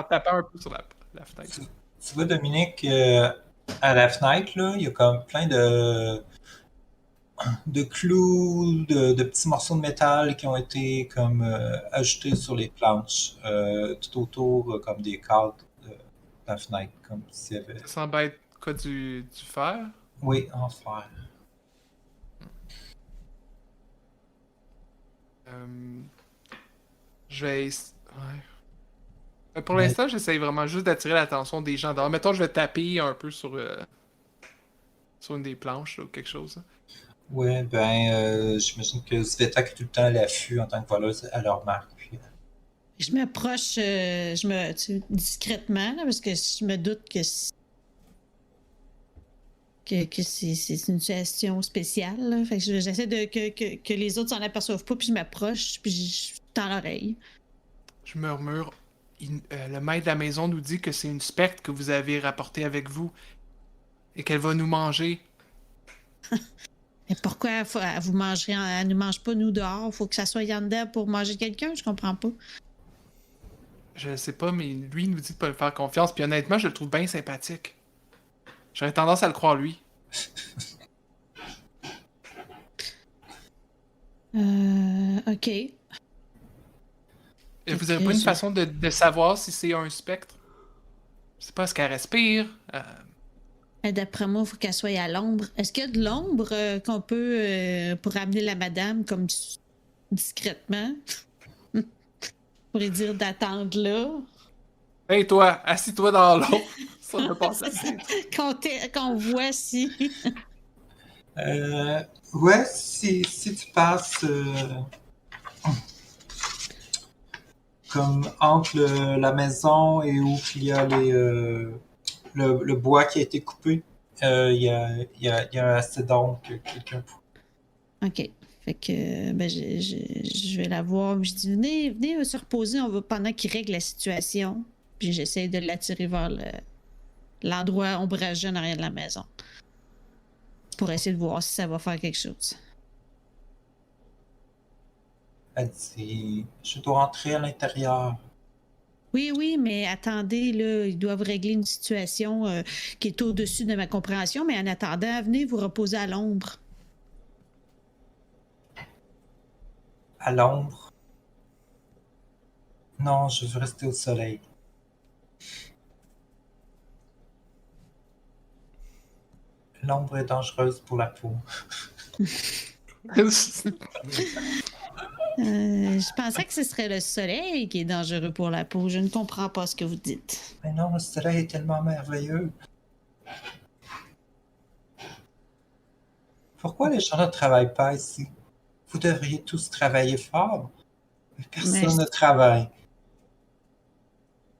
tapant un peu sur la fenêtre. Tu vois, Dominique, à la fenêtre, là, il y a comme plein de clous, de petits morceaux de métal qui ont été comme ajoutés sur les planches, tout autour, comme des cadres de la fenêtre, comme s'il y avait... Ça semble être quoi, du fer? Oui, en fer. Je vais... Ouais. Pour l'instant, j'essaye vraiment juste d'attirer l'attention des gens dehors. Mettons, je vais taper un peu sur une des planches ou quelque chose. Ouais, j'imagine que Sveta qui est tout le temps à l'affût en tant que voleuse, elle le remarque. Puis... Je m'approche discrètement, là, parce que je me doute que c'est une situation spéciale. Là. Fait que j'essaie que les autres s'en aperçoivent pas, puis je m'approche, puis je tends l'oreille. Je murmure. Le maître de la maison nous dit que c'est une spectre que vous avez rapportée avec vous et qu'elle va nous manger. Mais pourquoi elle nous mange pas, nous, dehors? Faut que ça soit en dedans pour manger quelqu'un? Je comprends pas. Je sais pas, mais lui, il nous dit de pas lui faire confiance. Puis honnêtement, je le trouve bien sympathique. J'aurais tendance à le croire, lui. OK. Vous avez pas une façon de savoir si c'est un spectre? Je sais pas, est-ce qu'elle respire? D'après moi, il faut qu'elle soit à l'ombre. Est-ce qu'il y a de l'ombre qu'on peut, pour amener la madame comme discrètement? Pour lui dire d'attendre là. Hey toi, assis-toi dans l'eau. Ça ne pas ça. Qu'on voit si. Ouais, si tu passes comme entre la maison et où il y a le bois qui a été coupé, il y a assez d'ombre que quelqu'un OK. Fait que ben, je vais la voir. Je dis, venez se reposer pendant qu'il règle la situation. Puis j'essaie de l'attirer vers l'endroit ombragé en arrière de la maison. Pour essayer de voir si ça va faire quelque chose. Elle dit, je dois rentrer à l'intérieur. Oui, mais attendez, là, ils doivent régler une situation qui est au-dessus de ma compréhension, mais en attendant, venez vous reposer à l'ombre. À l'ombre. Non, je veux rester au soleil. L'ombre est dangereuse pour la peau. Je pensais que ce serait le soleil qui est dangereux pour la peau. Je ne comprends pas ce que vous dites. Mais non, le soleil est tellement merveilleux. Pourquoi les gens ne travaillent pas ici? Vous devriez tous travailler fort. Mais personne ne travaille.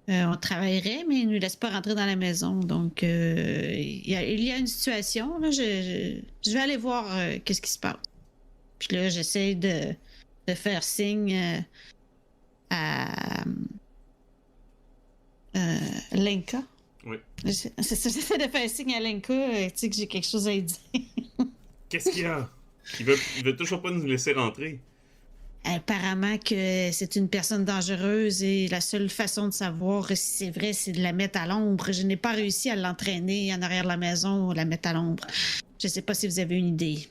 On travaillerait, mais ils ne nous laissent pas rentrer dans la maison. Donc, il y a une situation. Là, je vais aller voir qu'est-ce qui se passe. Puis là, j'essaie de faire signe à Lenka. Oui. J'essaie de faire signe à Lenka, tu sais que j'ai quelque chose à lui dire. Qu'est-ce qu'il y a? Il veut toujours pas nous laisser rentrer. Apparemment que c'est une personne dangereuse et la seule façon de savoir si c'est vrai, c'est de la mettre à l'ombre. Je n'ai pas réussi à l'entraîner en arrière de la maison, la mettre à l'ombre. Je sais pas si vous avez une idée.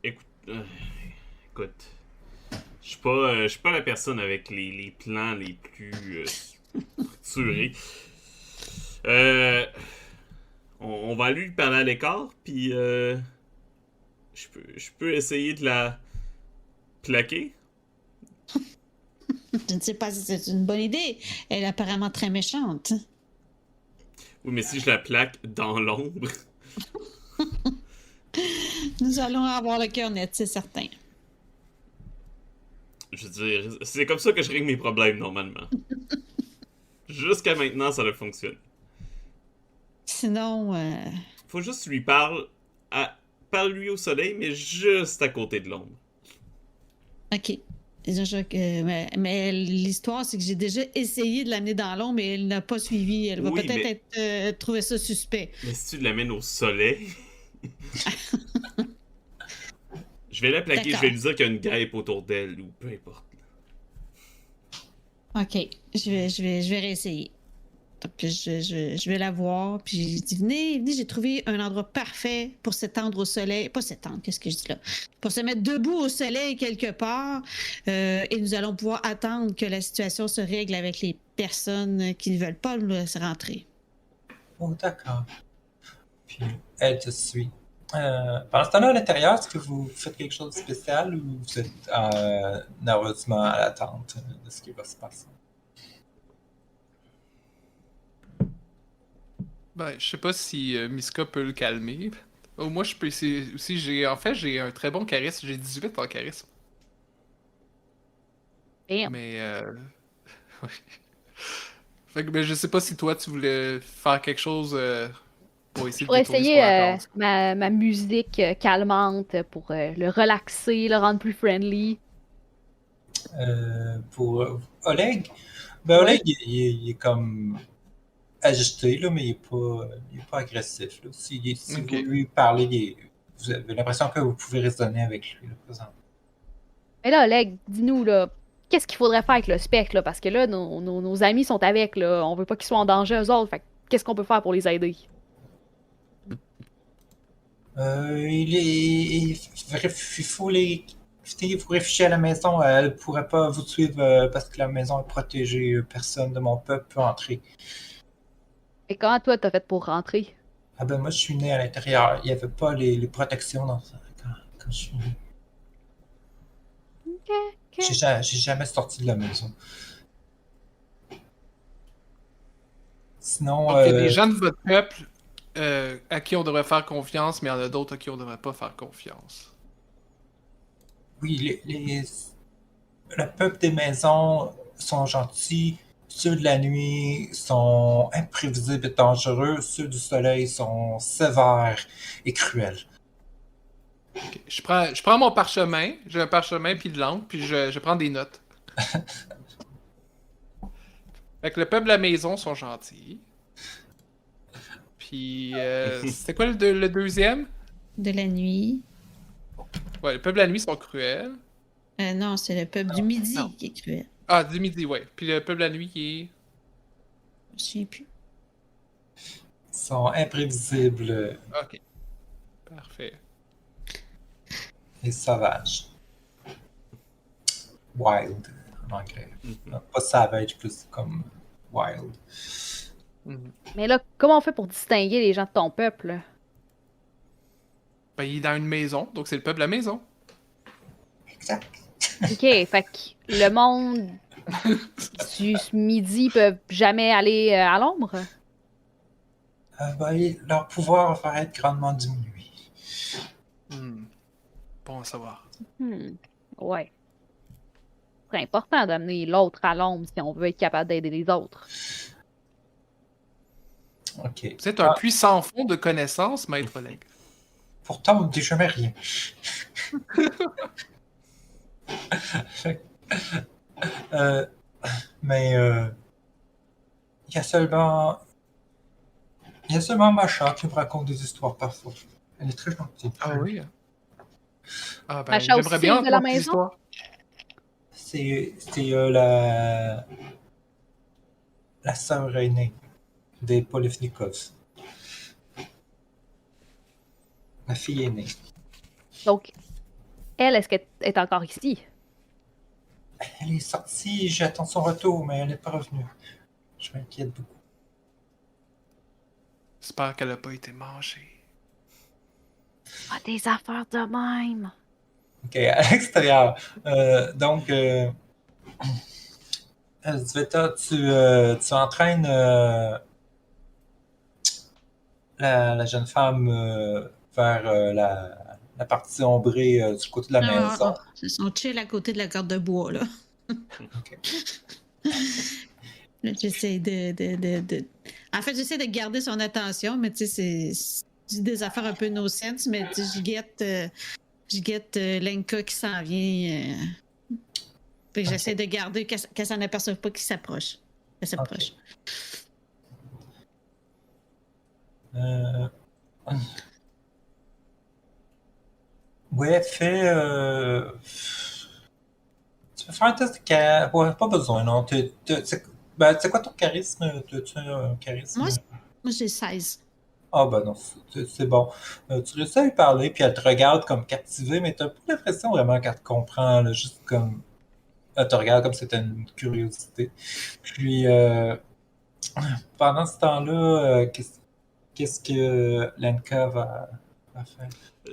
Écoute. Je suis pas la personne avec les plans les plus structurés. On va lui parler à l'écart, puis je peux essayer de la plaquer. Je ne sais pas si c'est une bonne idée. Elle est apparemment très méchante. Oui, mais si je la plaque dans l'ombre... Nous allons avoir le cœur net, c'est certain. Je veux dire, c'est comme ça que je règle mes problèmes, normalement. Jusqu'à maintenant, ça a fonctionné. Sinon... Faut juste lui parler parle-lui au soleil, mais juste à côté de l'ombre. OK. Mais l'histoire, c'est que j'ai déjà essayé de l'amener dans l'ombre, mais elle n'a pas suivi. Elle va peut-être trouver ça suspect. Mais si tu l'amènes au soleil... Je vais la plaquer, je vais lui dire qu'il y a une guêpe autour d'elle, ou peu importe. OK. Je vais réessayer. Donc, je vais la voir, puis je dis, venez, j'ai trouvé un endroit parfait pour s'étendre au soleil. Pas s'étendre, qu'est-ce que je dis là? Pour se mettre debout au soleil quelque part, et nous allons pouvoir attendre que la situation se règle avec les personnes qui ne veulent pas nous laisser rentrer. Oh, d'accord. Puis, elle te suit. Pendant ce temps-là, à l'intérieur, est-ce que vous faites quelque chose de spécial ou vous êtes nerveusement à l'attente de ce qui va se passer? Ben, je sais pas si Miska peut le calmer. Moi, je peux essayer aussi. J'ai un très bon charisme. J'ai 18 en charisme. Damn. Mais, ouais. Fait que, ben, je sais pas si toi, tu voulais faire quelque chose pour essayer Pour de détourner essayer son attention. ma musique calmante pour le relaxer, le rendre plus friendly. Pour Oleg, ben Oleg, il est comme agité, là, mais il est pas agressif. Là. Si Ok. vous lui parlez, vous avez l'impression que vous pouvez raisonner avec lui, là, présentement. Mais là, Oleg, dis-nous, là, qu'est-ce qu'il faudrait faire avec le spectre, là? Parce que là, nos amis sont avec, là. On veut pas qu'ils soient en danger, eux autres. Fait que qu'est-ce qu'on peut faire pour les aider? Il faut réfugier à la maison. Elle ne pourrait pas vous suivre parce que la maison est protégée. Personne de mon peuple peut entrer. Et comment toi, t'as fait pour rentrer? Ah ben moi, je suis né à l'intérieur. Il n'y avait pas les protections quand je suis né. Ok. J'ai jamais sorti de la maison. Sinon, Donc, il y a des gens de votre peuple à qui on devrait faire confiance, mais il y en a d'autres à qui on devrait pas faire confiance. oui, le peuple des maisons sont gentils, ceux de la nuit sont imprévisibles et dangereux, ceux du soleil sont sévères et cruels. Ok. Je prends mon parchemin, j'ai un parchemin puis de l'encre, puis je prends des notes. Fait que le peuple de la maison sont gentils. Puis, c'était quoi le deuxième? De la nuit. Ouais, le peuple de la nuit sont cruels. Non, c'est le peuple du midi Non. qui est cruel. Ah, du midi, ouais. Puis le peuple de la nuit qui est... Je me souviens plus. Ils sont imprévisibles Ok, parfait. et sauvages. Wild, en anglais. Mhm. Pas savage, plus comme wild. Mhm. Mais là, comment on fait pour distinguer les gens de ton peuple? Ben, il est dans une maison, donc c'est le peuple de la maison. Exact. OK, fait que le monde du midi peuvent jamais aller à l'ombre? Leur pouvoir va être grandement diminué. Hmm. Bon à savoir. Ouais. C'est important d'amener l'autre à l'ombre si on veut être capable d'aider les autres. Ok. Vous êtes un puits sans fond de connaissances, maître Oleg. Pourtant, on ne dit jamais rien. Euh, mais il y a seulement Macha qui me raconte des histoires parfois. Elle est très gentille. Ah oui? Ah ben, Macha j'aimerais aussi bien de la entendre des maison? histoires. C'est la sœur aînée des Polifnikovs. La fille aînée. Donc, elle, est-ce qu'elle est encore ici? Elle est sortie, j'attends son retour, mais elle n'est pas revenue. Je m'inquiète beaucoup. J'espère qu'elle n'a pas été mangée. Ah, des affaires de même. Ok, à l'extérieur. Sveta, tu entraînes la jeune femme vers la partie ombrée du côté de la maison. Ils sont chill à côté de la corde de bois, là. Ok. Là, j'essaie de... En fait, j'essaie de garder son attention, mais tu sais, c'est des affaires un peu no sense, mais tu sais, je guette Lenka qui s'en vient. Puis j'essaie de garder qu'elle s'en aperçoive pas qu'il s'approche. Elle s'approche. Ouais, tu peux faire un test de charisme. Ouais, pas besoin, non. C'est quoi ton charisme? As-tu un charisme? Moi, j'ai 16. Ah, ben non, c'est bon. Tu réussis à lui parler, puis elle te regarde comme captivée, mais t'as pas l'impression vraiment qu'elle te comprend, là, juste comme. Elle te regarde comme si c'était une curiosité. Puis, pendant ce temps-là, qu'est-ce que Lenka va faire?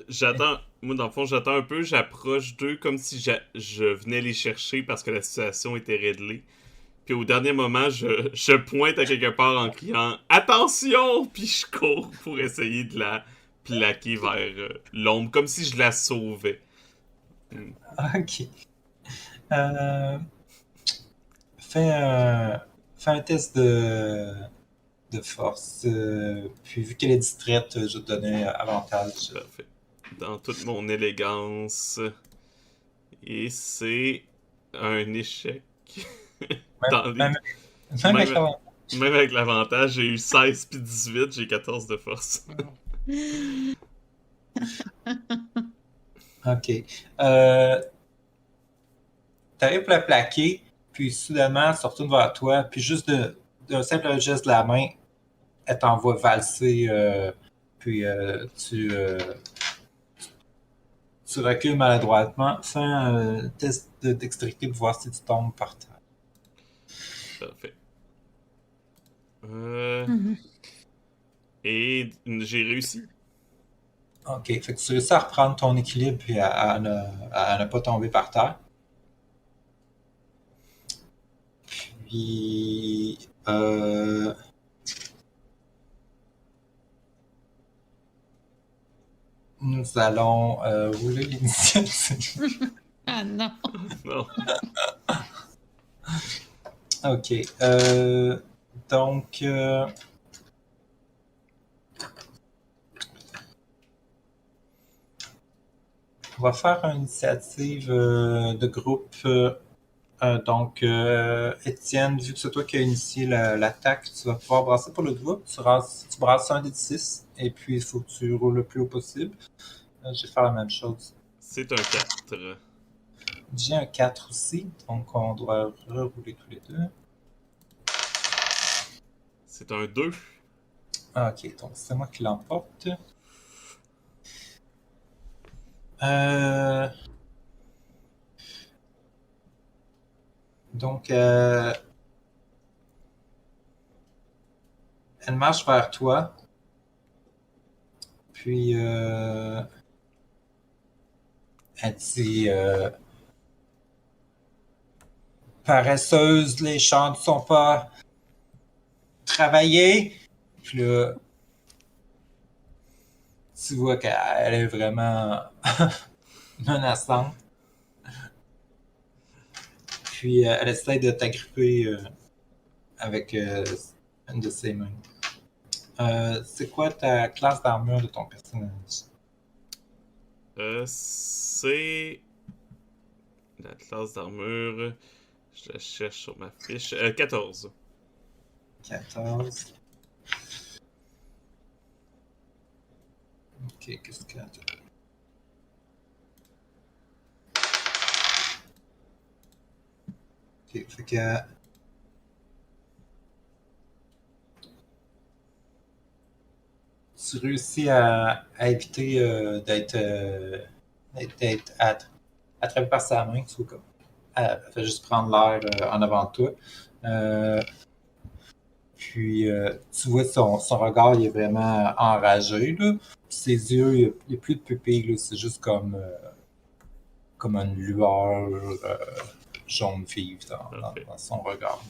J'attends, moi dans le fond, j'attends un peu, j'approche d'eux comme si je venais les chercher parce que la situation était réglée. Puis au dernier moment, je pointe à quelque part en criant attention, puis je cours pour essayer de la plaquer vers l'ombre, comme si je la sauvais. Ok. Euh, fais un test de force. Puis vu qu'elle est distraite, je vais te donner avantage. Parfait. Dans toute mon élégance. Et c'est un échec. Dans les... Même avec même, même avec l'avantage, j'ai eu 16 puis 18, j'ai 14 de force. Ok. T'arrives pour la plaquer, puis soudainement, elle se retourne vers toi, puis juste d'un simple geste de la main, elle t'envoie valser, puis tu recules maladroitement. Fais un test de dextérité pour voir si tu tombes par terre. Parfait. Mhm. Et j'ai réussi. Ok, fait que tu réussis à reprendre ton équilibre et à ne pas tomber par terre. Puis, nous allons rouler l'initiative. Ah non. Non. Ok. Donc, on va faire une initiative de groupe. Donc, Étienne, vu que c'est toi qui as initié l'attaque, tu vas pouvoir brasser pour le groupe. Tu brasses un des 6 et puis il faut que tu roules le plus haut possible. Je vais faire la même chose. C'est un 4. J'ai un 4 aussi, donc on doit rerouler tous les deux. C'est un 2. Ok, donc c'est moi qui l'emporte. Euh... Donc, elle marche vers toi. Puis, elle dit paresseuse, les champs ne sont pas travaillés. Puis là, tu vois qu'elle est vraiment menaçante. Puis, elle essaie de t'agripper avec une de ses mains. C'est quoi ta classe d'armure de ton personnage? C'est la classe d'armure. Je la cherche sur ma fiche. 14. 14. Ok, qu'est-ce que... Ok, fait que... Tu réussis à éviter d'être attrapé par sa main. Tu vois, comme, elle fait juste prendre l'air en avant de toi. Puis tu vois son regard, il est vraiment enragé. Là. Ses yeux, il n'y a plus de pupilles. Là. C'est juste comme une lueur jaune vive dans son regard.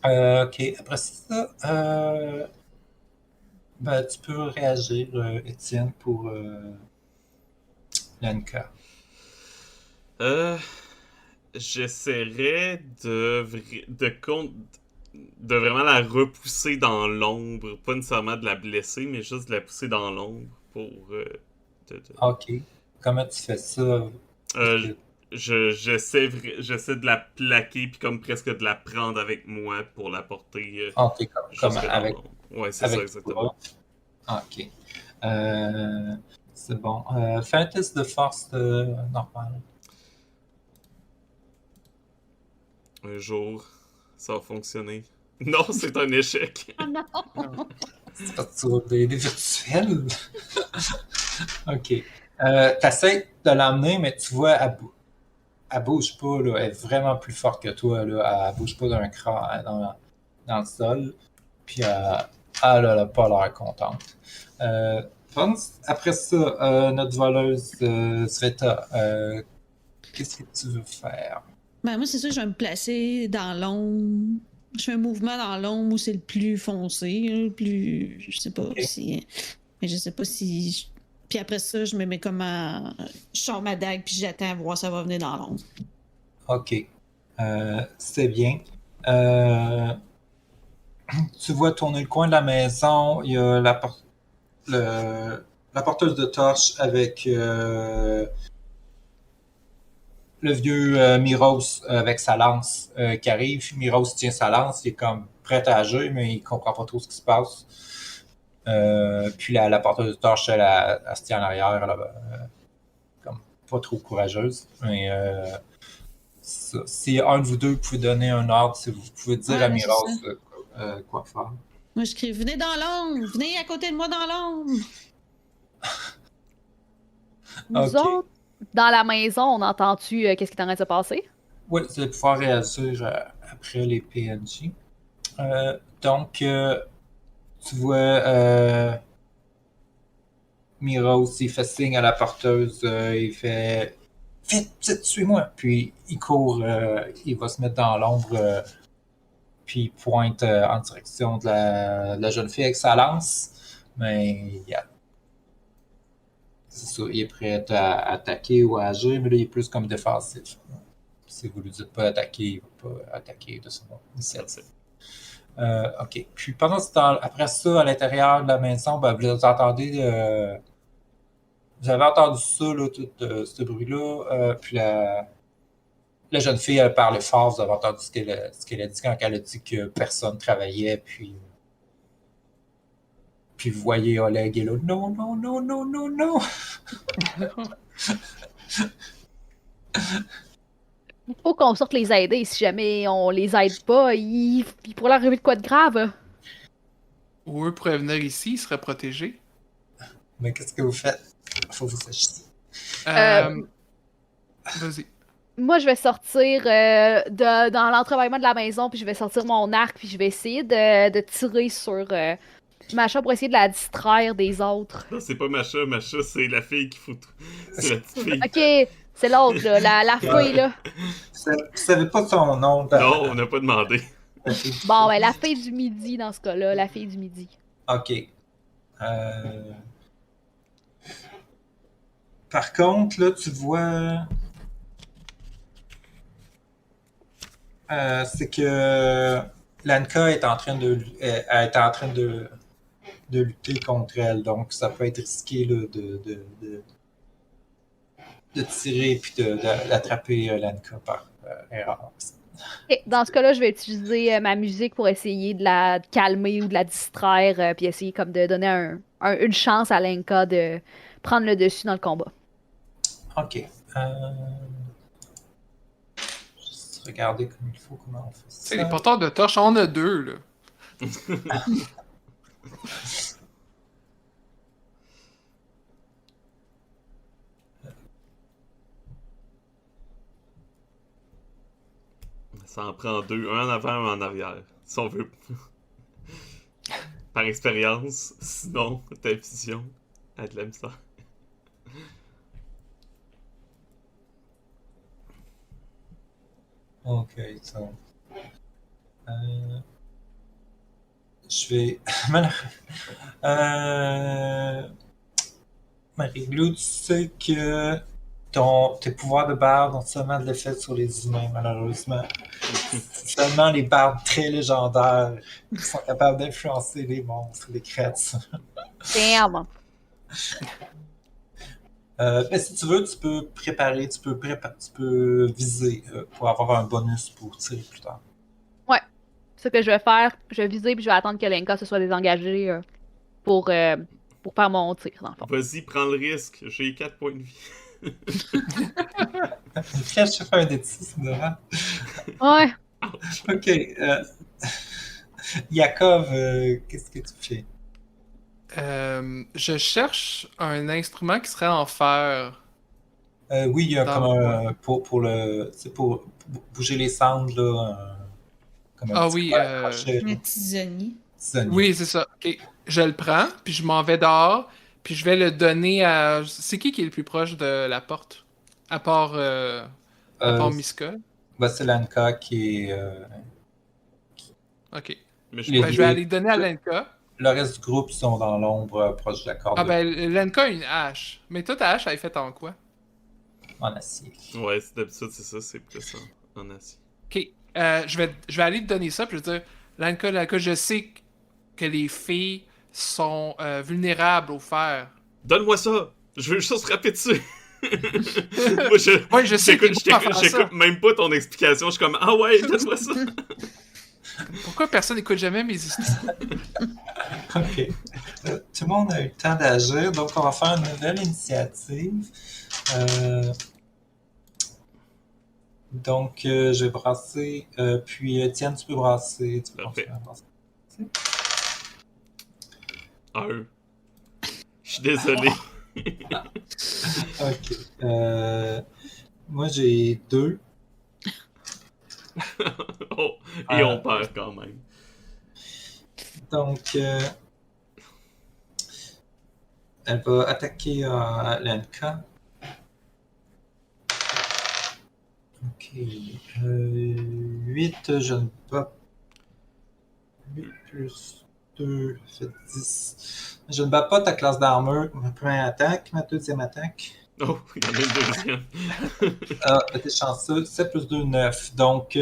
Ok, après ça, ben, tu peux réagir, Étienne, pour Lenka. J'essaierais de vraiment la repousser dans l'ombre. Pas nécessairement de la blesser, mais juste de la pousser dans l'ombre pour... Ok. Comment tu fais ça? Euh, j'essaie de la plaquer puis comme presque de la prendre avec moi pour la porter Ok, comme jusque dans l'ombre. Ouais, c'est ça avec exactement. toi. Ok. C'est bon. Fais un test de force normal. Un jour, ça va fonctionner. Non, c'est un échec. Ah non. C'est parce que tu roules des virtuels. Ok. T'essaies de l'emmener, mais tu vois, elle bouge pas, là. Elle est vraiment plus forte que toi, là. Elle bouge pas d'un cran dans le sol. Puis elle a pas l'air contente. Après ça, notre voleuse Sveta, qu'est-ce que tu veux faire? Ben, moi, c'est sûr que je vais me placer dans l'ombre. Je fais un mouvement dans l'ombre où c'est le plus foncé, le plus. Je sais pas Ok. si. Mais je sais pas si. Puis après ça, je me mets comme je sors ma dague puis j'attends à voir ça va venir dans l'ombre. Ok. C'est bien. Tu vois tourner le coin de la maison, il y a la porteuse de torche avec le vieux Miros avec sa lance qui arrive. Miros tient sa lance, il est comme prêt à agir, mais il comprend pas trop ce qui se passe. Puis la porteuse de torche, elle se tient en arrière, là, comme pas trop courageuse. Mais si un de vous deux pouvez donner un ordre, si vous pouvez dire à Ouais, c'est Miros ça. quoi faire. Moi, je crie venez dans l'ombre, venez à côté de moi dans l'ombre. Nous Ok. autres, dans la maison, on entend-tu qu'est-ce qui est en train de se passer? Oui, vous allez pouvoir réagir après les PNJ. Donc, tu vois Miros, il fait signe à la porteuse, il fait vite, vite, suis-moi. Puis il court, il va se mettre dans l'ombre, puis il pointe en direction de la jeune fille avec sa lance. Mais c'est ça, il est prêt à attaquer ou à agir, mais là, il est plus comme défensif. Si vous lui dites pas attaquer, il va pas attaquer de son initiative. OK. Puis pendant ce temps, après ça, à l'intérieur de la maison, ben, vous entendez... vous avez entendu ça, là, tout ce bruit-là. Puis la jeune fille, elle parle fort. Vous avez entendu ce qu'elle a dit quand elle a dit que personne travaillait. Puis vous voyez Oleg est là. Non, non, non, non, non, non. Il faut qu'on sorte les aider. Si jamais on les aide pas, il pourrait leur arriver de quoi de grave. Ou eux pourraient venir ici, ils seraient protégés. Mais qu'est-ce que vous faites? Faut que vous sachiez. Vas-y. Moi, je vais sortir dans l'entrebâillement de la maison, puis je vais sortir mon arc, puis je vais essayer de tirer sur Macha pour essayer de la distraire des autres. Non, c'est pas Macha. Macha, c'est la fille qu'il faut... C'est la petite fille. Ok, c'est l'autre, là, la fille, là. Vous savez pas son nom? Non, on n'a pas demandé. Bon, ben, la fille du midi, dans ce cas-là, la fille du midi. OK. Par contre, là, tu vois... c'est que Lanka est en train de lutter contre elle, donc ça peut être risqué là, de tirer puis d'attraper Lanka par erreur. Ok, dans ce cas-là, je vais utiliser ma musique pour essayer de la calmer ou de la distraire, puis essayer comme de donner une chance à Lenka de prendre le dessus dans le combat. OK. Juste regarder comme il faut comment on fait ça. C'est les porteurs de torches, on a 2, là. Ça en prend 2, un en avant, un en arrière, si on veut. Par expérience, sinon, ta vision a de la misère. OK, ça. Je vais... Marie-Lou, tu sais que tes pouvoirs de barde ont seulement de l'effet sur les humains, malheureusement. Seulement les bardes très légendaires qui sont capables d'influencer les monstres, les créatures. Damn! Mais si tu veux, tu peux préparer, tu peux viser pour avoir un bonus pour tirer plus tard. Ouais, c'est ce que je vais faire. Je vais viser puis je vais attendre que Lenka se soit désengagée pour faire mon tir, dans le fond. Vas-y, prends le risque, j'ai 4 points de vie. Quand je fais un des 6, c'est normal. Ouais. Ok. Yakov, qu'est-ce que tu fais? Je cherche un instrument qui serait en fer. Oui, il y a Dans comme le un. Pour bouger les cendres, là. Comme un Ah petit oui, crochet, là. Un tisonnier. Tisonnier. Oui, c'est ça. Ok. Je le prends, puis je m'en vais dehors, puis je vais le donner à... C'est qui est le plus proche de la porte? À part Miska? Ben, c'est Lanka qui est. Ok. Mais je Les Ben, je vais aller le donner à Lenka. Le reste du groupe sont dans l'ombre, proche de la corde Ah ben, Lenka a une hache. Mais toi, ta hache, elle est faite en quoi? en acier. Ouais, d'habitude, c'est ça, c'est plus en acier. Ok. Je vais aller te donner ça, puis je vais dire, Lenka, je sais que les filles sont vulnérables au fer. Donne-moi ça! Je veux juste frapper dessus! Moi, Ouais, je sais que j'écoute même pas ton explication. Je suis comme, ah ouais, donne-moi ça! Pourquoi personne n'écoute jamais mes histoires? Ok. Tout le monde a eu le temps d'agir, donc on va faire une nouvelle initiative. Donc, je vais brasser. Puis, Étienne, tu peux brasser. Tu peux Parfait. continuer à brasser. Je suis désolé. Ok. Moi, j'ai 2. Oh, et on perd quand même. Donc, elle va attaquer Lenka. Ok. 8, je ne peux pas. 8 plus 2, fait 10. Je ne bats pas ta classe d'armure. Ma première attaque, ma deuxième attaque. Oh, il y en a une deuxième. Ah, t'es chanceux. 7 plus 2, 9. Donc, tu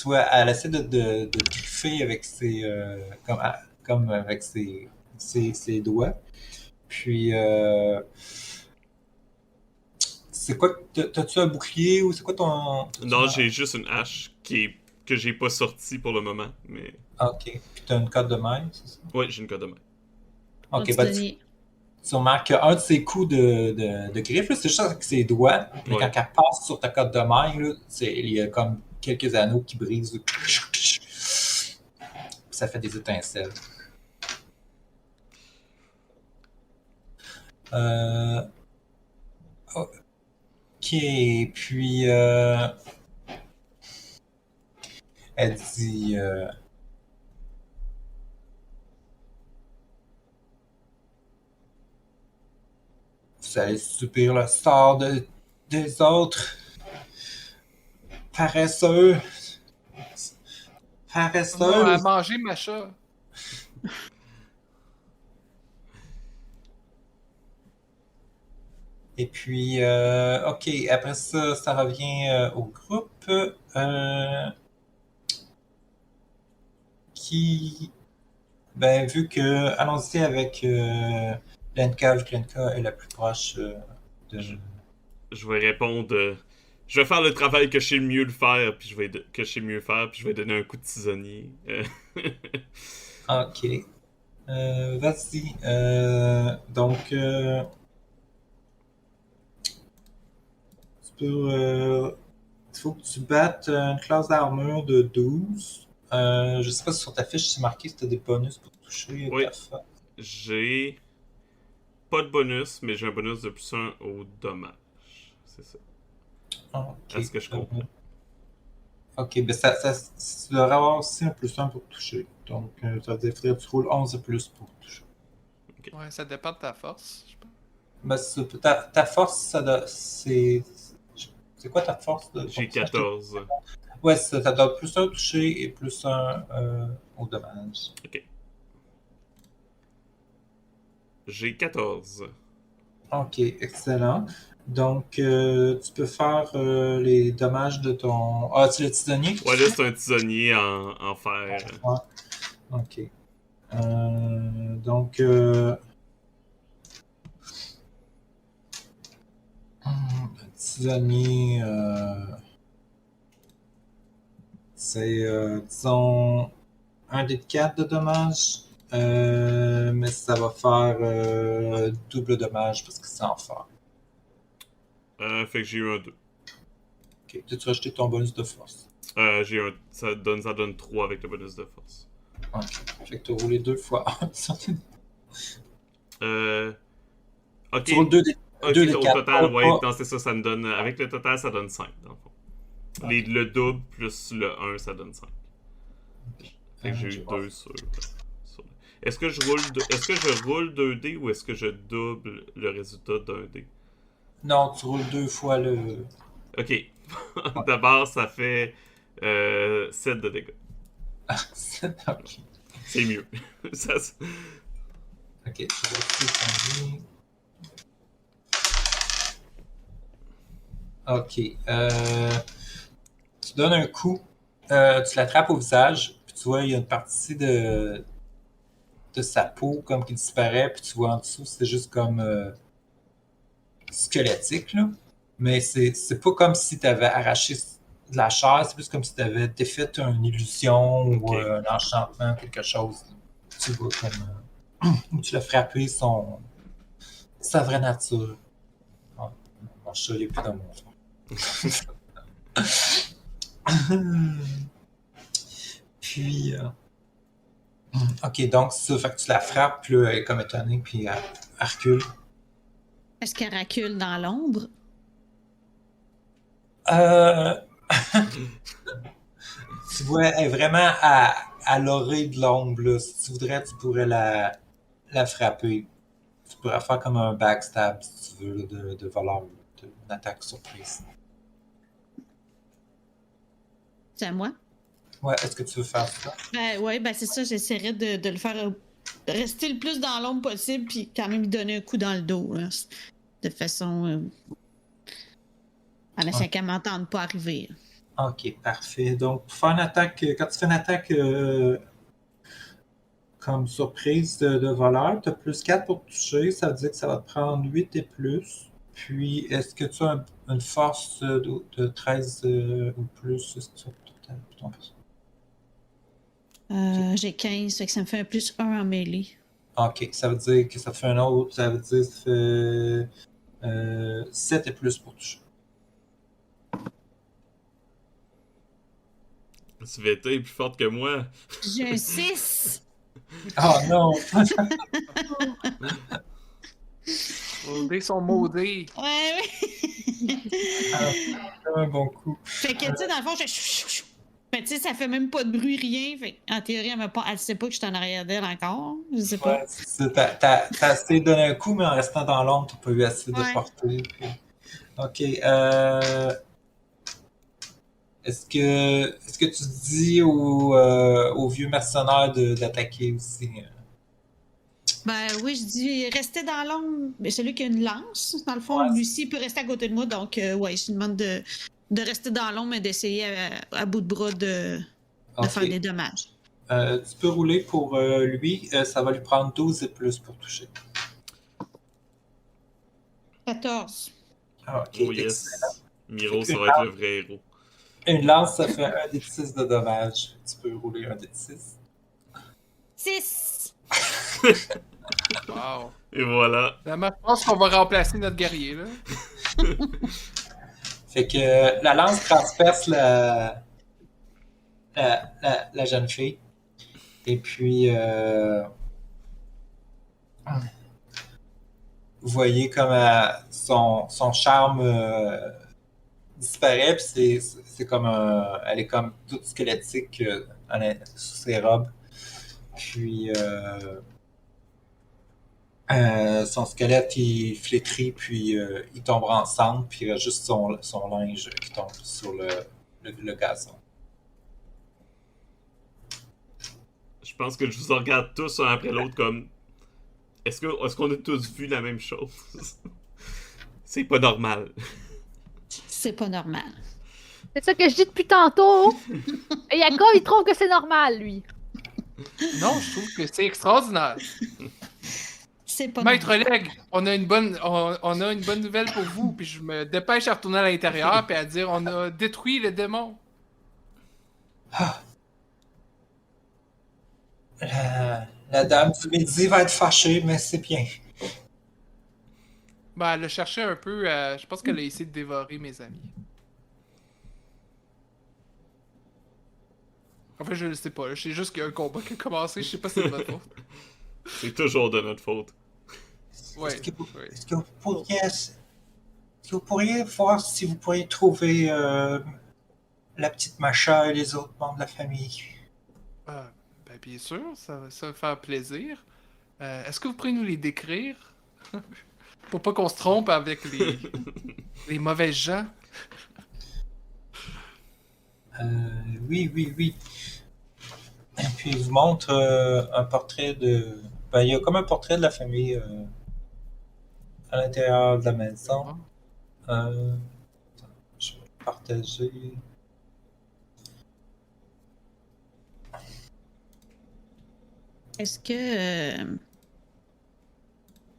vois, elle essaie de griffer avec ses, comme avec ses doigts. Puis, c'est quoi, t'as-tu un bouclier ou c'est quoi ton... Non, j'ai juste une hache que j'ai pas sortie pour le moment, mais... Ah, ok. Puis t'as une cote de main, c'est ça? Ouais, j'ai une code de main. Ok, bah tu remarques qu'un de ses coups de griffe, là, c'est juste avec ses doigts. Mais Ouais. quand elle passe sur ta cote de main, là, il y a comme quelques anneaux qui brisent. Ça fait des étincelles. Ok, puis elle dit vous allez subir le sort des autres paresseux. Non, à manger ma chat. Et puis, ok, après ça, ça revient au groupe qui, ben, vu que, allons-y avec Lenka, vu que Lenka est la plus proche de... Je vais répondre... je vais faire le travail que je sais le mieux le faire, puis je vais donner un coup de tisonnier. Ok. Vas-y. Donc, il faut que tu battes une classe d'armure de 12. Je sais pas si sur ta fiche c'est marqué si tu as des bonus pour toucher Oui. ta force. J'ai pas de bonus, mais j'ai un bonus de plus 1 au dommage. C'est ça. Ok. Est-ce que je comprends? Ok, ben tu devrais avoir aussi un plus 1 pour toucher. Donc, ça veut dire que tu roules 11 et plus pour toucher. Ouais, ça dépend de ta force, je pense. Ben, ta force, c'est quoi ta force? J'ai 14. Ouais, ça donne plus 1 touché et plus 1 au dommage. Ok. J'ai 14. Ok, excellent. Donc, tu peux faire les dommages de ton... Ah, c'est le tisonnier? Ouais, là, c'est un tisonnier en fer. Ouais. Ok. Donc, tisonnier, c'est, disons, un des 4 de dommages, mais ça va faire double dommage parce que c'est en fer. Fait que j'ai eu un 2. Ok, tu as rajouté ton bonus de force. J'ai un... Ça donne 3 avec le bonus de force. Ok, fait que tu as roulé 2 fois. Ok. Tu roules 2 des, Ok, 2 des au 4. total, ouais, non, c'est ça, ça me donne... Avec le total, ça donne 5, dans le fond. Okay. Le double plus le 1, ça donne 5. Fait que j'ai eu 2 sur... Est-ce que je roule 2 dés ou est-ce que je double le résultat d'un dé? Non, tu roules 2 fois le... Ok. D'abord, ça fait 7 de dégâts. Ok. C'est mieux. Ça, Ok, je vais essayer de changer. Ok. Tu donnes un coup, tu l'attrapes au visage, puis tu vois, il y a une partie de sa peau comme qui disparaît, puis tu vois en dessous, c'est juste comme squelettique, là. Mais c'est pas comme si tu avais arraché de la chair, c'est plus comme si tu avais défait une illusion ou un enchantement, quelque chose. Tu vois comme... où tu l'as frappé sa vraie nature. Oh, mon chat, il est plus dans mon Puis, ok, donc ça fait que tu la frappes, puis là, elle est comme étonnée, puis elle recule. Est-ce qu'elle recule dans l'ombre? Tu vois, elle est vraiment à l'orée de l'ombre, là. Si tu voudrais, tu pourrais la frapper. Tu pourrais faire comme un backstab, si tu veux, là, de voleur, une attaque surprise. C'est à moi? Ouais, est-ce que tu veux faire ça? Ouais, c'est ça, j'essaierais de le faire rester le plus dans l'ombre possible, puis quand même lui donner un coup dans le dos, là, de façon en essayant qu'elle m'entende pas arriver. Ok, parfait. Donc, pour faire une attaque, quand tu fais une attaque comme surprise de voleur, tu as plus 4 pour toucher, ça veut dire que ça va te prendre 8 et plus. Puis, est-ce que tu as une force de 13 ou plus? Est-ce que tu as ton personnage? J'ai 15, fait que ça me fait un plus 1 en mêlée. Ok, ça veut dire que ça te fait un autre, ça veut dire que ça fait 7 et plus pour toucher. Sveta est plus forte que moi. J'ai un 6! Oh non! Vos dés sont maudits. Ouais. Un bon coup. Fait que, tu sais, dans le fond, mais tu sais, ça fait même pas de bruit, rien. Fait en théorie, elle sait pas que je suis en arrière d'elle encore. Je sais pas. Ouais, c'est ça. T'as essayé de donner un coup, mais en restant dans l'ombre, t'as pas eu assez de portée. Puis... Ok. Est-ce que tu dis aux vieux mercenaires d'attaquer aussi? Ben oui, je dis rester dans l'ombre. Mais celui qui a une lance, dans le fond, Ouais. Lucie peut rester à côté de moi. Donc, ouais, je lui demande de rester dans l'ombre et d'essayer à bout de bras de Ok. faire des dommages. Tu peux rouler pour lui. Ça va lui prendre 12 et plus pour toucher. 14. Ah, ok, Oh yes. excellent. Miro, ça va être le vrai héros. Une lance, ça fait 1 des 6 de dommages. Tu peux rouler 1 des 6. 6! Wow. Et voilà. Finalement, je pense qu'on va remplacer notre guerrier, là. Fait que la lance transperce la jeune fille. Et puis, vous voyez comme son charme disparaît, puis c'est comme elle est comme toute squelettique sous ses robes. Puis son squelette il flétrit, puis il tombe ensemble, puis il reste juste son linge qui tombe sur le gazon. Je pense que je vous regarde tous un après l'autre comme... Est-ce qu'on a tous vu la même chose? C'est pas normal. C'est pas normal. C'est ça que je dis depuis tantôt. Et Jacob, il trouve que c'est normal, lui. Non, je trouve que c'est extraordinaire. C'est pas Maître normal. Leg, on a une bonne nouvelle pour vous, puis je me dépêche à retourner à l'intérieur puis à dire on a détruit le démon. La dame du midi va être fâchée, mais c'est bien. Ben, elle a cherché un peu, je pense qu'elle a essayé de dévorer mes amis. En fait, je le sais pas, là. Je sais juste qu'il y a un combat qui a commencé, je sais pas si c'est de votre faute. C'est toujours de notre faute. Ouais. Est-ce que vous pourriez voir si vous pourriez trouver la petite Macha et les autres membres de la famille? Ben, bien sûr, ça va me faire plaisir. Est-ce que vous pourriez nous les décrire? Pour pas qu'on se trompe avec les mauvais gens. Oui. Et puis il vous montre un portrait de... Ben, il y a comme un portrait de la famille à l'intérieur de la maison. Je vais partager... Est-ce que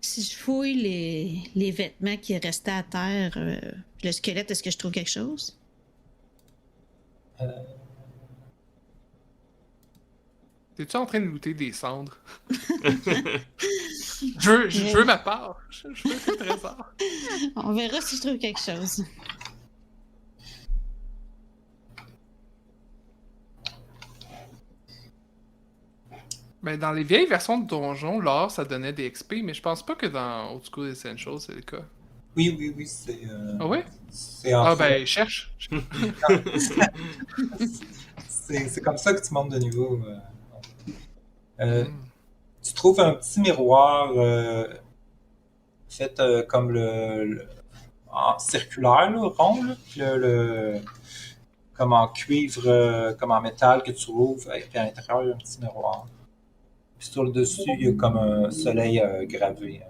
si je fouille les vêtements qui restaient à terre, le squelette, est-ce que je trouve quelque chose? T'es-tu en train de looter des cendres? je veux ma part. Je veux le trésor. On verra si je trouve quelque chose. Ben, dans les vieilles versions de Donjon, l'or, ça donnait des XP, mais je pense pas que dans Old School Essentials, c'est le cas. Oui, c'est... Ah ouais? C'est en Ah fait... ben, cherche. C'est comme ça que tu montes de niveau. Tu trouves un petit miroir fait comme en circulaire, là, rond. Là. Puis comme en cuivre, comme en métal que tu ouvres, et puis à l'intérieur, il y a un petit miroir. Puis sur le dessus, il y a comme un soleil gravé.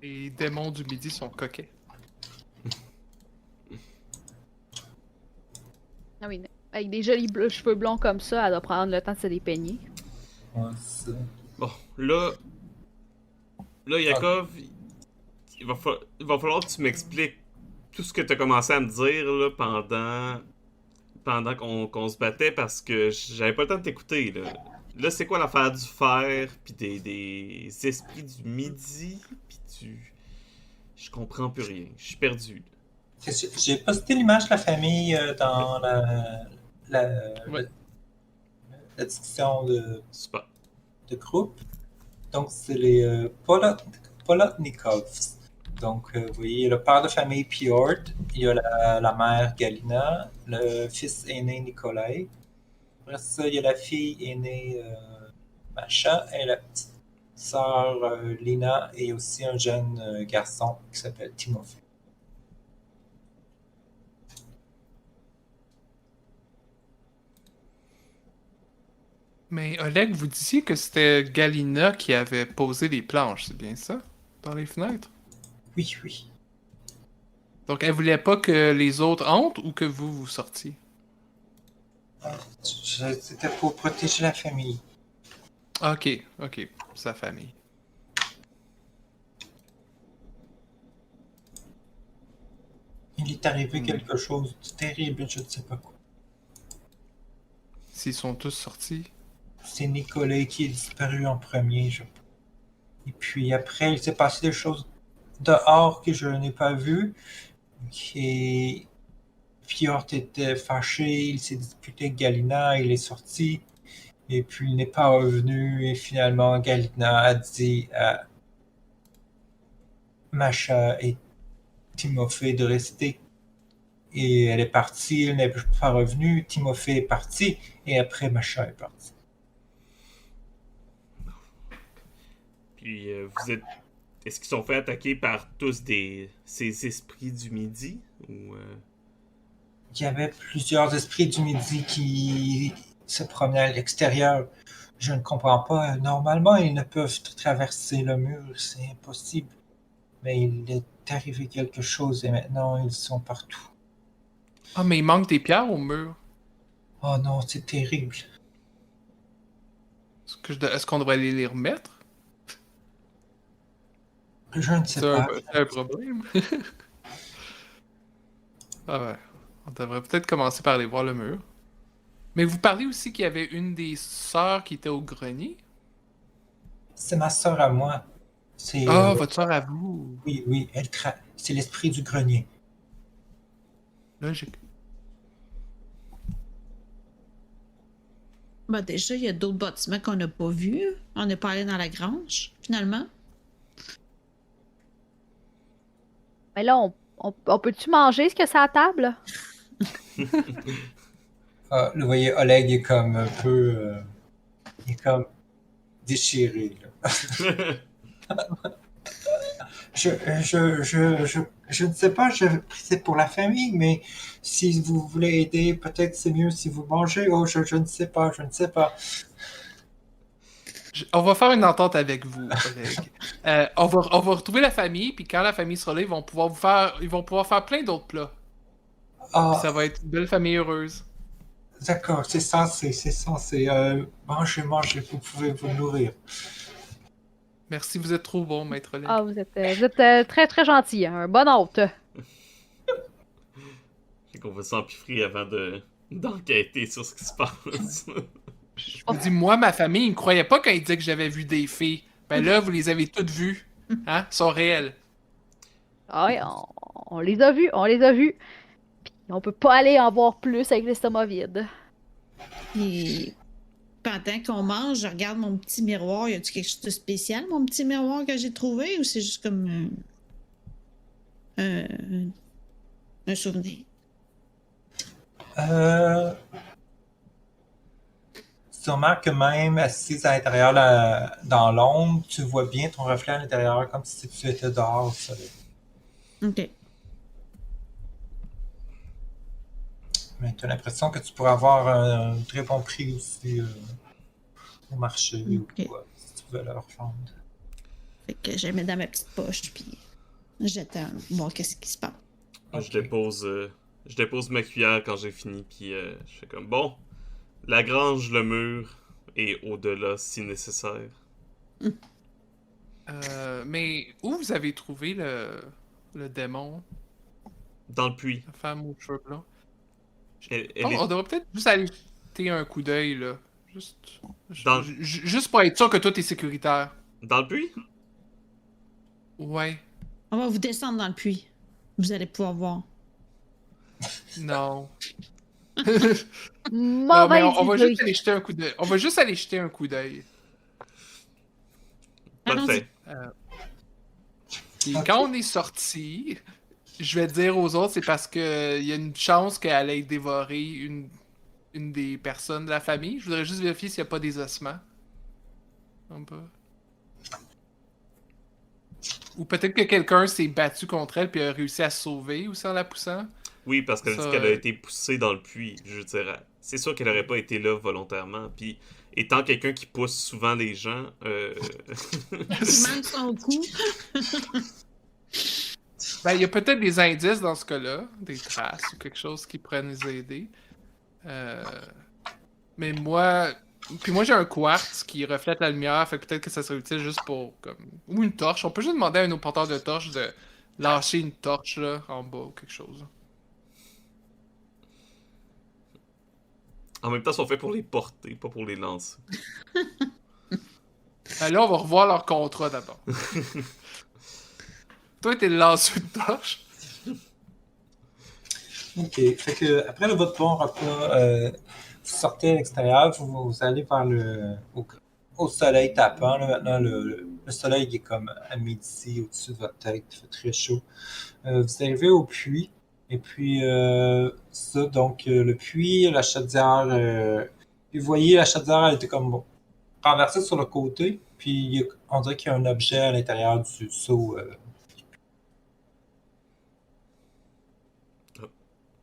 Les démons du midi sont coquets. Ah oui, avec des jolis cheveux blonds comme ça, elle doit prendre le temps de se dépeigner. Ouais, c'est ça. Bon, là, Yakov, il va falloir que tu m'expliques tout ce que tu as commencé à me dire là, pendant qu'on se battait parce que j'avais pas le temps de t'écouter. Là, c'est quoi l'affaire du fer, puis des esprits du midi, puis je comprends plus rien. Je suis perdu. J'ai posté l'image de la famille dans Ouais. la discussion Super. de groupe. Donc, c'est les Polotnikovs. Donc, vous voyez, il y a le père de famille Piotr, il y a la mère Galina, le fils aîné Nikolai. Après ça, il y a la fille aînée Masha et la petite sœur Lina et aussi un jeune garçon qui s'appelle Timofey. Mais Oleg, vous disiez que c'était Galina qui avait posé les planches, c'est bien ça? Dans les fenêtres? Oui, oui. Donc elle voulait pas que les autres entrent ou que vous sortiez? C'était pour protéger la famille. Ok, sa famille. Il est arrivé quelque chose de terrible, je ne sais pas quoi. S'ils sont tous sortis? C'est Nicolas qui est disparu en premier, Et puis après, il s'est passé des choses dehors que je n'ai pas vues. Et Fjord était fâché, il s'est disputé avec Galina, il est sorti. Et puis il n'est pas revenu. Et finalement, Galina a dit à Masha et Timofey de rester. Et elle est partie, elle n'est pas revenue. Timofey est parti. Et après, Masha est parti. Puis vous êtes. Est-ce qu'ils sont fait attaquer par tous ces esprits du midi? Ou. Il y avait plusieurs esprits du midi qui se promenaient à l'extérieur. Je ne comprends pas. Normalement, ils ne peuvent traverser le mur. C'est impossible. Mais il est arrivé quelque chose et maintenant, ils sont partout. Ah, mais il manque des pierres au mur. Oh non, c'est terrible. Est-ce qu'on devrait aller les remettre? Je ne sais C'est pas. un problème. Ah ouais. On devrait peut-être commencer par aller voir le mur. Mais vous parlez aussi qu'il y avait une des sœurs qui était au grenier? C'est ma sœur à moi. C'est Ah, votre sœur à vous. oui, oui, c'est l'esprit du grenier. Logique. Ben déjà, il y a d'autres bâtiments qu'on n'a pas vus. On n'est pas allé dans la grange, finalement. Mais là, on peut-tu manger ce que c'est à table? Ah, vous voyez, Oleg est comme un peu, il est comme déchiré, là. Je ne sais pas, c'est pour la famille, mais si vous voulez aider, peut-être c'est mieux si vous mangez. Oh, je ne sais pas, je ne sais pas. On va faire une entente avec vous, Oleg. On va retrouver la famille, puis quand la famille sera là, ils vont pouvoir faire plein d'autres plats. Ah, Puis ça va être une belle famille heureuse. d'accord, c'est censé. Mangez, vous pouvez vous nourrir. Merci, vous êtes trop bon, maître Oleg. Ah, vous êtes très très gentil, hein, un bon hôte. Fait qu'on va s'empiffrer avant d'enquêter sur ce qui se passe. Je vous dis, moi, ma famille, ils me croyaient pas quand ils disaient que j'avais vu des fées. Ben là, vous les avez toutes vues. Hein? Elles sont réelles. Ah oui, on les a vus, on les a vus. Puis on peut pas aller en voir plus avec l'estomac vide. Et pendant qu'on mange, je regarde mon petit miroir. Y a-tu quelque chose de spécial, mon petit miroir que j'ai trouvé, ou c'est juste comme un souvenir. Tu remarques que même assise à l'intérieur dans l'ombre, tu vois bien ton reflet à l'intérieur comme si tu étais dehors au soleil. OK. Mais tu as l'impression que tu pourrais avoir un très bon prix aussi au marché Ok. ou quoi, si tu veux le revendre. Fait que je le mets dans ma petite poche, puis j'attends voir qu'est-ce qui se passe. Ok. Je dépose ma cuillère quand j'ai fini, puis je fais comme bon, la grange, le mur et au-delà si nécessaire. Mais où vous avez trouvé le démon, Dans le puits. la femme aux cheveux blancs? Elle est On devrait peut-être juste aller jeter un coup d'œil, là. Juste, Dans- juste pour être sûr que tout est sécuritaire. dans le puits? Ouais. On va vous descendre dans le puits. Vous allez pouvoir voir. Non. Non, mais on va Mauvaise juste idée. aller jeter un coup d'œil. On va juste aller jeter un coup d'œil. Parfait. Et Ok. quand on est sorti, je vais dire aux autres, c'est parce que il y a une chance qu'elle ait dévoré une des personnes de la famille. Je voudrais juste vérifier s'il n'y a pas des ossements. Un peu. Ou peut-être que quelqu'un s'est battu contre elle puis a réussi à se sauver aussi en la poussant. Oui, parce qu'elle Ça, dit qu'elle a été poussée dans le puits. Je dirais, c'est sûr qu'elle aurait pas été là volontairement. Puis, étant quelqu'un qui pousse souvent les gens, Il manque son cou. Ben, il y a peut-être des indices dans ce cas-là, des traces ou quelque chose qui pourrait nous aider. Mais moi... Puis moi, j'ai un quartz qui reflète la lumière, fait que peut-être que ça serait utile juste pour... Ou une torche. On peut juste demander à un autre porteur de torche de lâcher une torche, là, en bas ou quelque chose. en même temps, sont faits pour les porter, pas pour les lancer. Là, on va revoir leur contrat d'abord. Toi, t'es le lanceur de torche. Ok. Fait que après votre bon repas, vous sortez à l'extérieur, vous allez vers au soleil tapant. Là, maintenant, le soleil il est comme à midi au-dessus de votre tête, il fait très chaud. Vous arrivez au puits, et puis ça, donc le puits, la chaudière, puis vous voyez la chaudière, elle était comme bon, renversée sur le côté, puis on dirait qu'il y a un objet à l'intérieur du seau.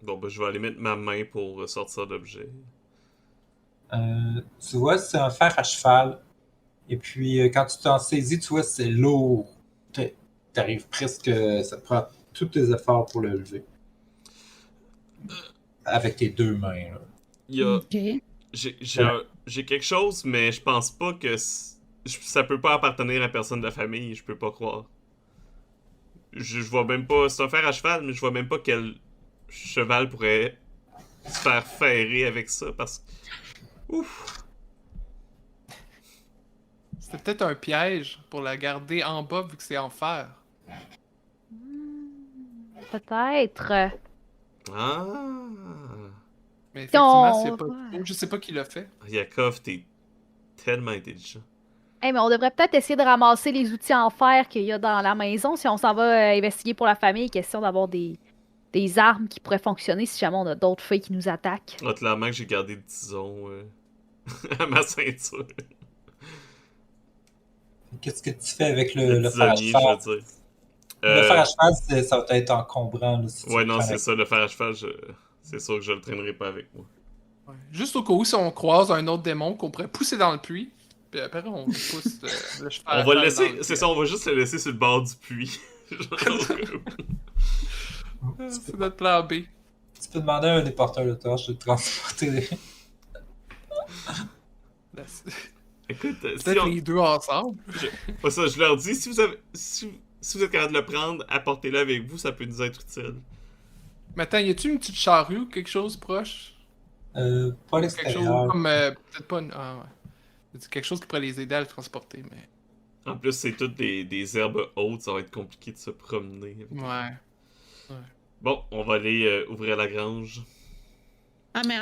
Bon, ben, je vais aller mettre ma main pour sortir l'objet. Tu vois, c'est un fer à cheval. Et puis, quand tu t'en saisis, tu vois, c'est lourd. T'arrives presque. Ça prend tous tes efforts pour le lever. Avec tes deux mains. Là. Il y a... OK. J'ai quelque chose, mais je pense pas que ça peut pas appartenir à personne de la famille, je peux pas croire. Je vois même pas. C'est un fer à cheval, mais je vois même pas quel cheval pourrait se faire ferrer avec ça parce que. Ouf! C'était peut-être un piège pour la garder en bas vu que c'est en fer. Peut-être. Ah! Mais effectivement, s'il y a Donc, pas de... Je sais pas qui l'a fait. Yakov, t'es tellement intelligent. Hey, mais on devrait peut-être essayer de ramasser les outils en fer qu'il y a dans la maison si on s'en va investiguer pour la famille. Question d'avoir des armes qui pourraient fonctionner si jamais on a d'autres feuilles qui nous attaquent. Ah, clairement que j'ai gardé le tison à ma ceinture. Qu'est-ce que tu fais avec Le le fer à tisonnier, cheval? je veux dire. Le fer à cheval, ça va être encombrant. Là, si tu Ouais, le non, prends c'est avec- ça, le fer à cheval, c'est sûr que je le traînerai pas avec moi. Ouais. Juste au cas où, si on croise un autre démon qu'on pourrait pousser dans le puits, puis après on pousse le cheval. On va le dans laisser, puits. c'est ça, on va juste le laisser sur le bord du puits. C'est notre plan B. Tu peux demander à un des porteurs de torches de transporter les... La- Écoute, si Peut-être on... les deux ensemble. Pas ça, je leur dis, si vous êtes capable de le prendre, apportez-le avec vous, ça peut nous être utile. Mais attends, y a-tu une petite charrue ou quelque chose proche? Pas à Quelque chose l'extérieur. comme. Peut-être pas une. Ah ouais. C'est quelque chose qui pourrait les aider à le transporter, mais. En plus, c'est toutes des herbes hautes, ça va être compliqué de se promener. avec. Ouais. Bon, on va aller ouvrir la grange. Ah, mais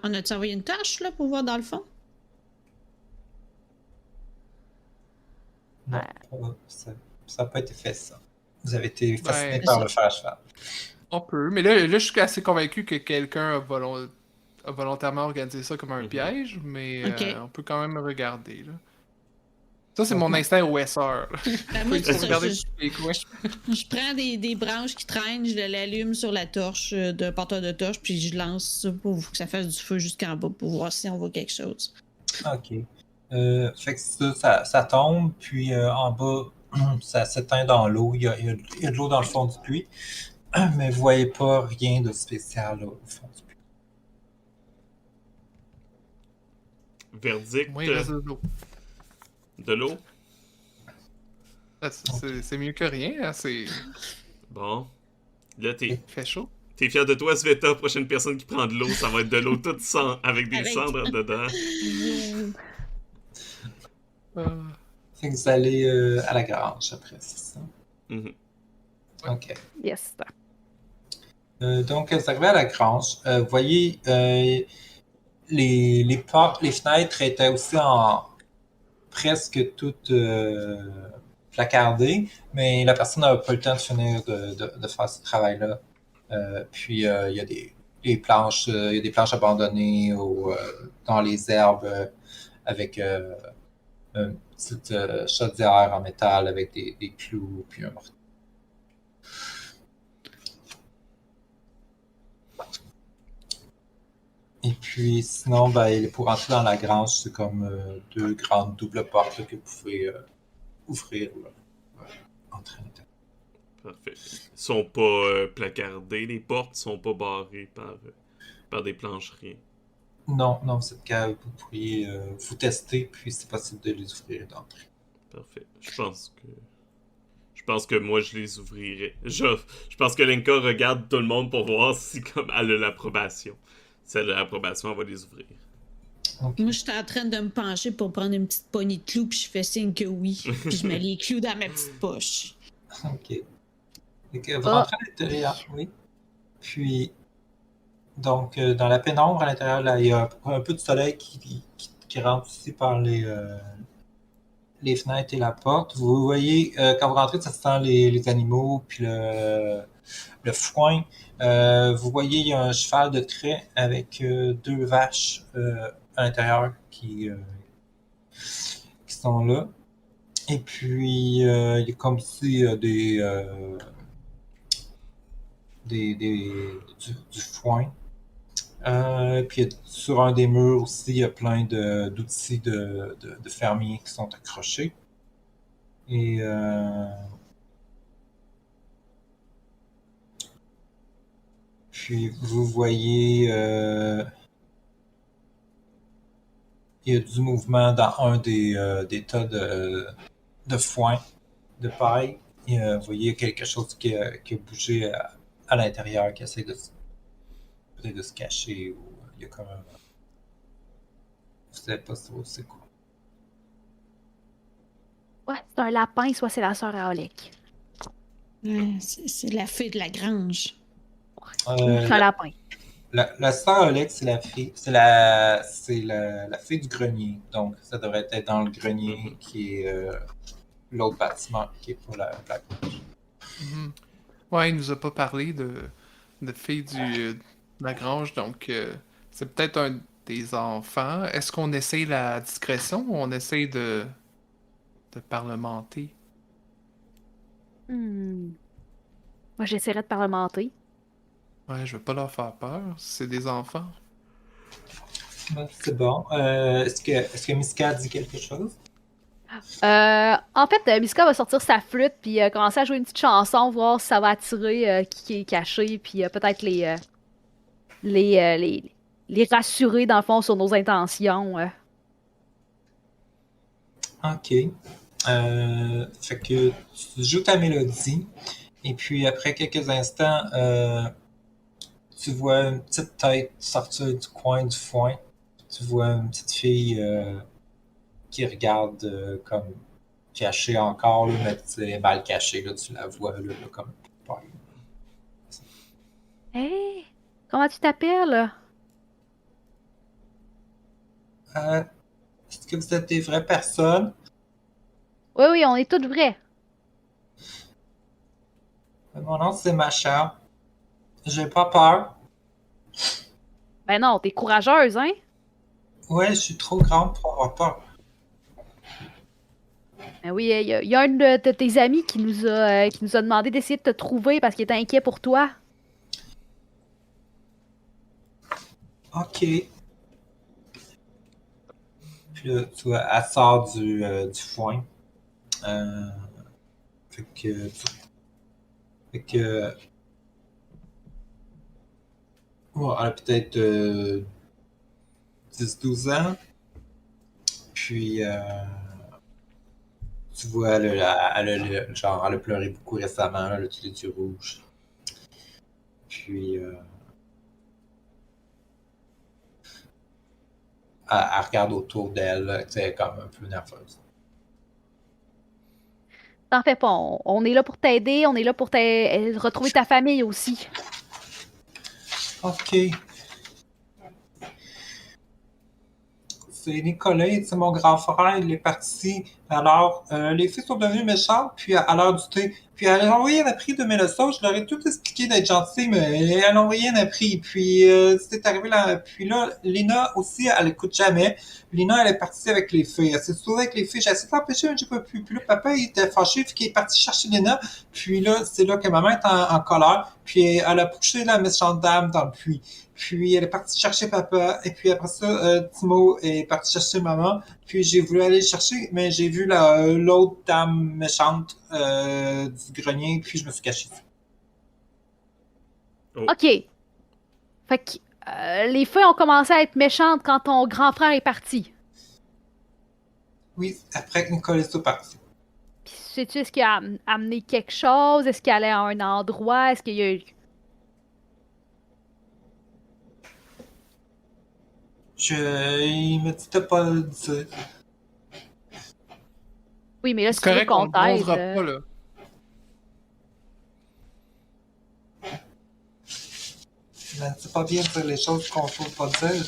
on a-tu envoyé une torche, là, pour voir dans le fond? Non, ça n'a pas été fait, ça. Vous avez été fasciné Ben, par le fer à cheval. on peut. Mais là, je suis assez convaincu que quelqu'un a volontairement organisé ça comme un piège, mais Ok. on peut quand même regarder, là. Ça, c'est Ok. mon instinct OSR. Ben, moi, Il c'est faut ça. regarder Je, tous les coins. je prends des branches qui traînent, je l'allume sur la torche d'un porteur de torche, puis je lance ça pour que ça fasse du feu jusqu'en bas pour voir si on voit quelque chose. OK. Fait que ça tombe, puis en bas, ça s'éteint dans l'eau. Il y a de l'eau dans le fond du puits, mais vous voyez pas rien de spécial là, au fond du puits. Verdict Moi, il reste de l'eau. de l'eau. C'est mieux que rien, hein, Bon. Là, il fait chaud. t'es fier de toi, Sveta. Prochaine personne qui prend de l'eau, ça va être de l'eau toute avec des Avec- cendres dedans. Fait que vous allez à la grange après, c'est ça? Mhm. OK. Yes. Donc, vous arrivez à la grange. Vous voyez, les portes, les fenêtres étaient aussi presque toutes placardées, mais la personne n'a pas eu le temps de finir de faire ce travail-là. Puis, il y a des planches, il y a des planches abandonnées dans les herbes avec une petite chaudière en métal avec des clous, puis un marteau. Et puis, sinon, ben, pour entrer dans la grange, c'est comme deux grandes doubles portes là, que vous pouvez ouvrir. Là, entrer à l'intérieur. Parfait. Ils sont pas placardés, les portes sont pas barrées par des plancheries. Non, cette cave, vous pourriez vous tester, puis c'est possible de les ouvrir d'entrée. Parfait. Je pense que moi, je les ouvrirais. Je pense que Lenka regarde tout le monde pour voir si comme elle a l'approbation. Si elle a l'approbation, elle va les ouvrir. Ok. Moi, j'étais en train de me pencher pour prendre une petite poignée de clous, puis je fais signe que oui. Puis je mets les clous dans ma petite poche. OK. Fait que vous rentrez à l'intérieur, oui. Puis, donc, dans la pénombre à l'intérieur, là, il y a un peu de soleil qui rentre ici par les fenêtres et la porte. Vous voyez, quand vous rentrez, ça sent les animaux, puis le foin. Vous voyez, il y a un cheval de trait avec deux vaches à l'intérieur qui sont là. Et puis, il y a comme si du foin. Puis sur un des murs aussi, il y a plein d'outils de fermiers qui sont accrochés. Et puis vous voyez, il y a du mouvement dans un des tas de foin, de paille. Et, vous voyez quelque chose qui a bougé à l'intérieur, qui essaie peut-être de se cacher, ou il y a comme un... Vous savez pas trop c'est quoi. Ouais, c'est un lapin, soit c'est la sœur à Olek. Ouais, c'est la fée de la grange. C'est un lapin. La sœur Alex, c'est la fille, c'est la fée du grenier. Donc, ça devrait être dans le grenier qui est l'autre bâtiment qui est pour la grange. Mhm. Ouais, il nous a pas parlé de filles de la grange, donc c'est peut-être un des enfants. Est-ce qu'on essaye la discrétion ou on essaye de parlementer? Moi, j'essaierais de parlementer. Ouais, je veux pas leur faire peur, c'est des enfants. Ouais, c'est bon. Est-ce que Miska dit quelque chose? En fait, Miska va sortir sa flûte puis commencer à jouer une petite chanson, voir si ça va attirer qui est caché, puis peut-être les rassurer dans le fond sur nos intentions. Ok. Fait que tu joues ta mélodie, et puis après quelques instants, tu vois une petite tête sortir du coin du foin. Tu vois une petite fille qui regarde comme cachée encore, là, mais tu sais, mal cachée, là, tu la vois là, comme peur. Hey, comment tu t'appelles? Est-ce que vous êtes des vraies personnes? Oui, on est toutes vraies. Mon nom, c'est Macha. J'ai pas peur. Ben non, t'es courageuse, hein? Ouais, je suis trop grande pour avoir peur. Ben oui, il y a un de tes amis qui nous a demandé d'essayer de te trouver parce qu'il était inquiet pour toi. Ok. Puis là, tu vois, elle sort du foin. Euh, fait que... Fait que... Ouais, elle a peut-être 10-12 ans. Puis... tu vois, genre, elle a pleuré beaucoup récemment, là, elle a tous les yeux rouges. Puis... elle regarde autour d'elle, là, tu sais, comme un peu nerveuse. T'en fais pas, on est là pour t'aider, on est là pour retrouver ta famille aussi. Ok. C'est Nicolas, c'est mon grand frère, il est parti. Alors, les filles sont devenues méchantes, puis à l'heure du thé. Puis elles n'ont rien appris de mes leçons. Je leur ai tout expliqué d'être gentil, mais elles n'ont rien appris. Puis c'est arrivé là. Puis là, Lina aussi, elle écoute jamais. Lina, elle est partie avec les filles. Elle s'est sauvée avec les filles. J'ai essayé de l'empêcher, mais j'ai pas pu. Puis là, papa, il était fâché, puis il est parti chercher Lina. Puis là, c'est là que maman est en colère. Puis elle a poussé la méchante dame dans le puits. Puis elle est partie chercher papa. Et puis après ça, Timo est parti chercher maman. Puis j'ai voulu aller le chercher, mais j'ai vu l'autre dame méchante du grenier, puis je me suis caché. Oh. OK. Fait que les feux ont commencé à être méchantes quand ton grand frère est parti. Oui, après que Nicolas est parti. Puis sais-tu, est-ce qu'il a amené quelque chose? Est-ce qu'il allait à un endroit? Est-ce qu'il y a eu... Il me dit de pas le dire. Oui, mais là, C'est si tu veux correct, on qu'on le t'aide... posera pas, là. Ben, c'est pas bien de dire les choses qu'on faut pas dire.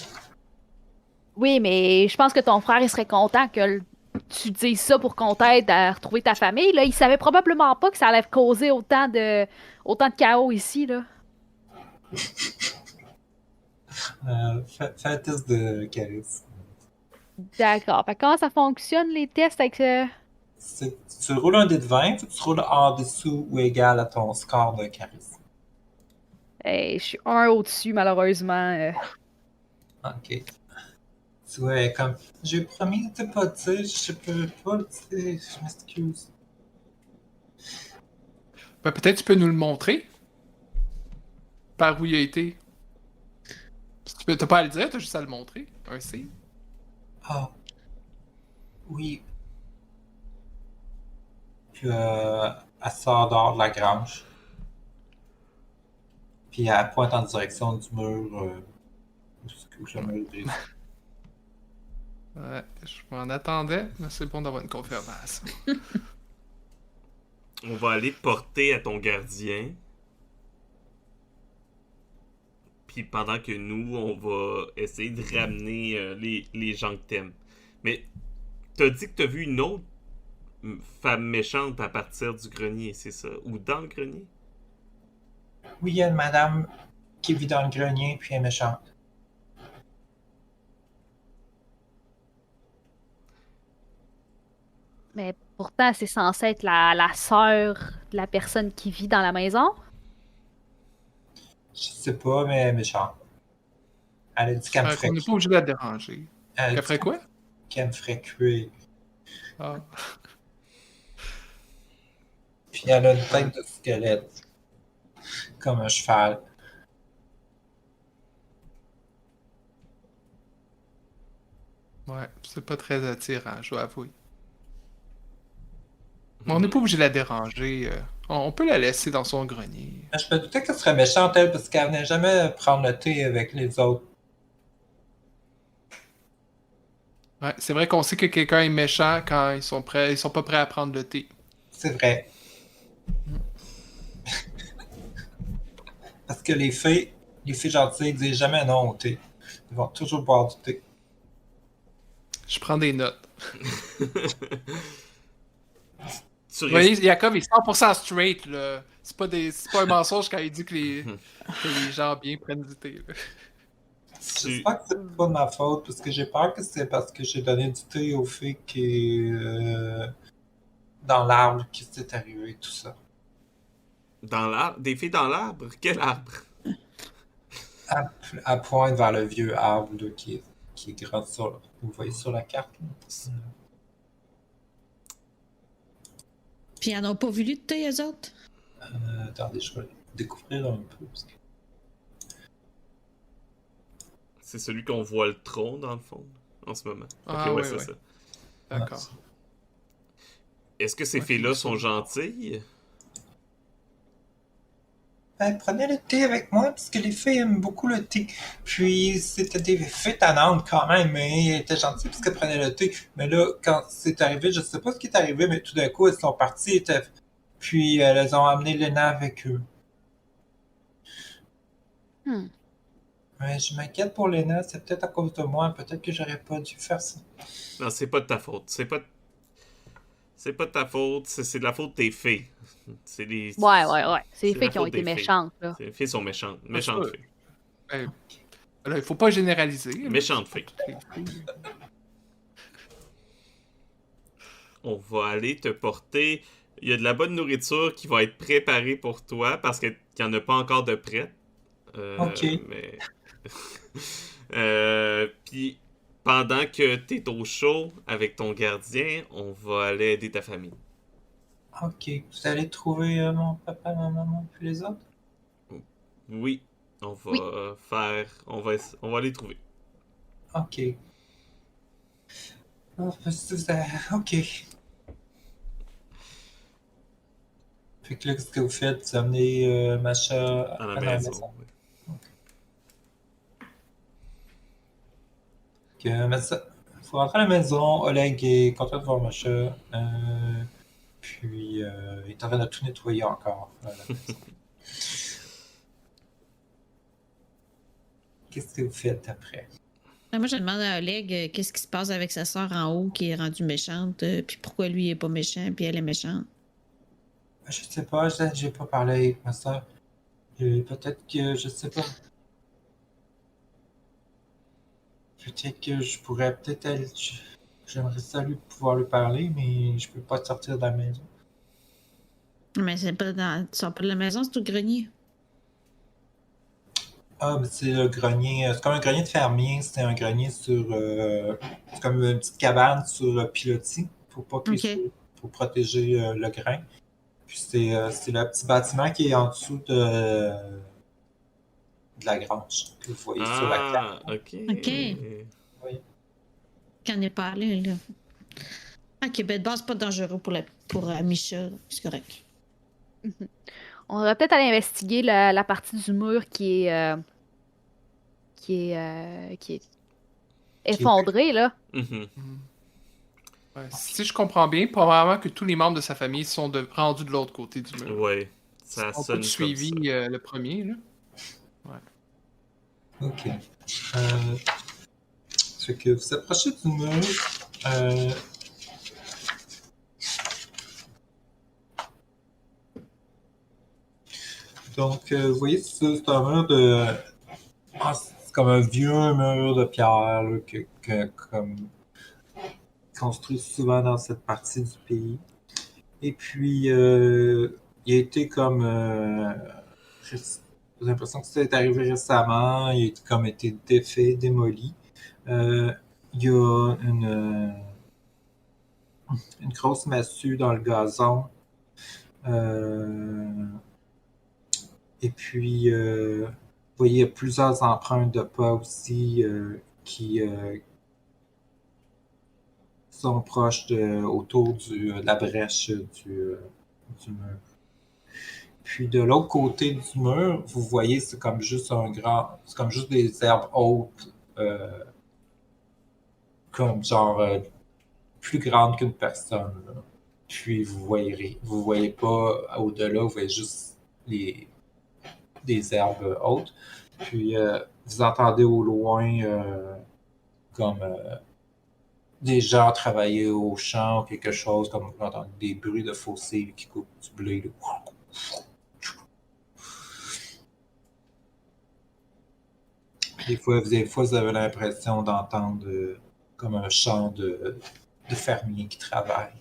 Oui, mais je pense que ton frère, il serait content que tu dises ça pour qu'on t'aide à retrouver ta famille. Là, il savait probablement pas que ça allait causer autant de chaos ici, là. Fais un test de charisme. D'accord. Fait que comment ça fonctionne, les tests avec... Tu roules un dé de 20, faut que tu roules en dessous ou égal à ton score de charisme. je suis un au-dessus, malheureusement. Ok. Tu vois, comme, j'ai promis de pas dire, je peux pas le dire, je m'excuse. Ben, peut-être tu peux nous le montrer. Par où il a été. T'as pas à le dire, t'as juste à le montrer. Un C. Ah, oui. Puis elle sort dehors de la grange. Puis elle pointe en direction du mur où le mur brise. Ouais, je m'en attendais, mais c'est bon d'avoir une confirmation. On va aller porter à ton gardien. Puis pendant que nous, on va essayer de ramener les gens que t'aimes. Mais t'as dit que t'as vu une autre femme méchante à partir du grenier, c'est ça? Ou dans le grenier? Oui, il y a une madame qui vit dans le grenier, puis elle est méchante. Mais pourtant, c'est censé être la sœur de la personne qui vit dans la maison. Je sais pas, mais elle est méchante. Elle a dit qu'elle me ferait On n'est pas obligé de la déranger. Elle a Elle dit ferait quoi? qu'elle me ferait cuire. Ah. Puis elle a une tête de squelette. Comme un cheval. Ouais, c'est pas très attirant, je dois avouer. Mais on n'est pas obligé de la déranger. On peut la laisser dans son grenier. Je me doutais qu'elle serait méchante, elle, parce qu'elle venait jamais prendre le thé avec les autres. Ouais, c'est vrai qu'on sait que quelqu'un est méchant quand ils sont pas prêts à prendre le thé. C'est vrai. Parce que les filles gentilles, ils disent jamais non au thé. Ils vont toujours boire du thé. Je prends des notes. Tu Vous voyez, restes... Jacob est 100% straight, là. C'est pas un mensonge quand il dit que les gens bien prennent du thé, là. Tu... J'espère que c'est pas de ma faute, parce que j'ai peur que c'est parce que j'ai donné du thé au fait qui est dans l'arbre qui s'est arrivé, tout ça. Dans l'arbre? Des filles dans l'arbre? Quel arbre? À pointe vers le vieux arbre là, qui est grand sur, vous voyez sur la carte. Là. Puis ils n'en ont pas voulu de thé, eux autres? Attendez, je vais découvrir un peu. Parce que... C'est celui qu'on voit le tronc, dans le fond, en ce moment. Ah, ok, ouais, ouais, c'est ouais. ça. D'accord. Est-ce que ces Ouais, filles-là c'est sont ça. gentilles? Ben, prenez le thé avec moi, parce que les filles aiment beaucoup le thé. Puis, c'était des filles tannantes quand même, mais elles étaient gentilles parce qu'elles prenaient le thé. Mais là, quand c'est arrivé, je sais pas ce qui est arrivé, mais tout d'un coup, elles sont parties, puis elles ont amené Lena avec eux. Hmm. Ouais, je m'inquiète pour Lena, c'est peut-être à cause de moi, peut-être que j'aurais pas dû faire ça. Non, c'est pas de ta faute. C'est pas de ta faute, c'est de la faute des filles. C'est les... Ouais. C'est les C'est filles la qui ont faute été des filles. méchantes, là. Les filles sont méchantes. Méchantes sûr. filles. Ouais. Là, il faut pas généraliser. là. Méchantes filles. Les filles. On va aller te porter... Il y a de la bonne nourriture qui va être préparée pour toi parce qu'il n'y en a pas encore de prête. Ok. Mais... Puis, pendant que t'es au chaud avec ton gardien, on va aller aider ta famille. Ok, vous allez trouver mon papa, ma maman, puis les autres? Oui, on va Oui. faire... On va les trouver. Ok. Ah, parce que ok. Fait que là, ce que vous faites, vous amenez Macha À la à la maison. maison. oui. Mais ça, faut rentrer à la maison. Oleg est content de voir Macha. Puis, il est en train de tout nettoyer encore à la maison. Qu'est-ce que vous faites après? Moi, je demande à Oleg qu'est-ce qui se passe avec sa sœur en haut qui est rendue méchante, puis pourquoi lui est pas méchant, puis elle est méchante. Je sais pas, j'ai pas parlé avec ma soeur. Peut-être que, je sais pas. Peut-être que je pourrais peut-être aller. J'aimerais ça pouvoir lui parler, mais je peux pas sortir de la maison. Mais c'est pas dans. Tu sors pas de la maison, c'est au grenier. Ah, mais c'est le grenier. C'est comme un grenier de fermier. C'est un grenier sur. C'est comme une petite cabane sur pilotis. Pour pas que Ok. pour protéger le grain. Puis c'est le petit bâtiment qui est en dessous de la grange que vous voyez sur la carte. Ah, ok. Ok. Oui. Quand on est pas allé, là. Ok, ben de base, pas dangereux pour Misha, c'est correct. On va peut-être aller investiguer la partie du mur qui est effondrée, là. Mhm. Ouais, si je comprends bien, probablement que tous les membres de sa famille sont rendus de l'autre côté du mur. Ouais, ça Ils ont sonne tous comme suivi ça. le premier, là. Ok. Fait que vous approchez du mur. Donc, vous voyez, c'est un mur de. C'est comme un vieux mur de pierre là, comme construit souvent dans cette partie du pays. Et puis, il a été comme. J'ai l'impression que ça est arrivé récemment. Il a comme été défait, démoli. Il y a une grosse massue dans le gazon. Et puis, vous voyez, il y a plusieurs empreintes de pas aussi qui sont proches autour de la brèche du mur. Puis de l'autre côté du mur, vous voyez, c'est comme juste c'est comme juste des herbes hautes, comme genre plus grandes qu'une personne. Là. Puis vous voyez pas au-delà, vous voyez juste des herbes hautes. Puis vous entendez au loin comme des gens travailler au champ ou quelque chose, comme vous entendez des bruits de fossés qui coupent du blé. Là. Des fois, vous avez l'impression d'entendre comme un chant de fermiers qui travaillent.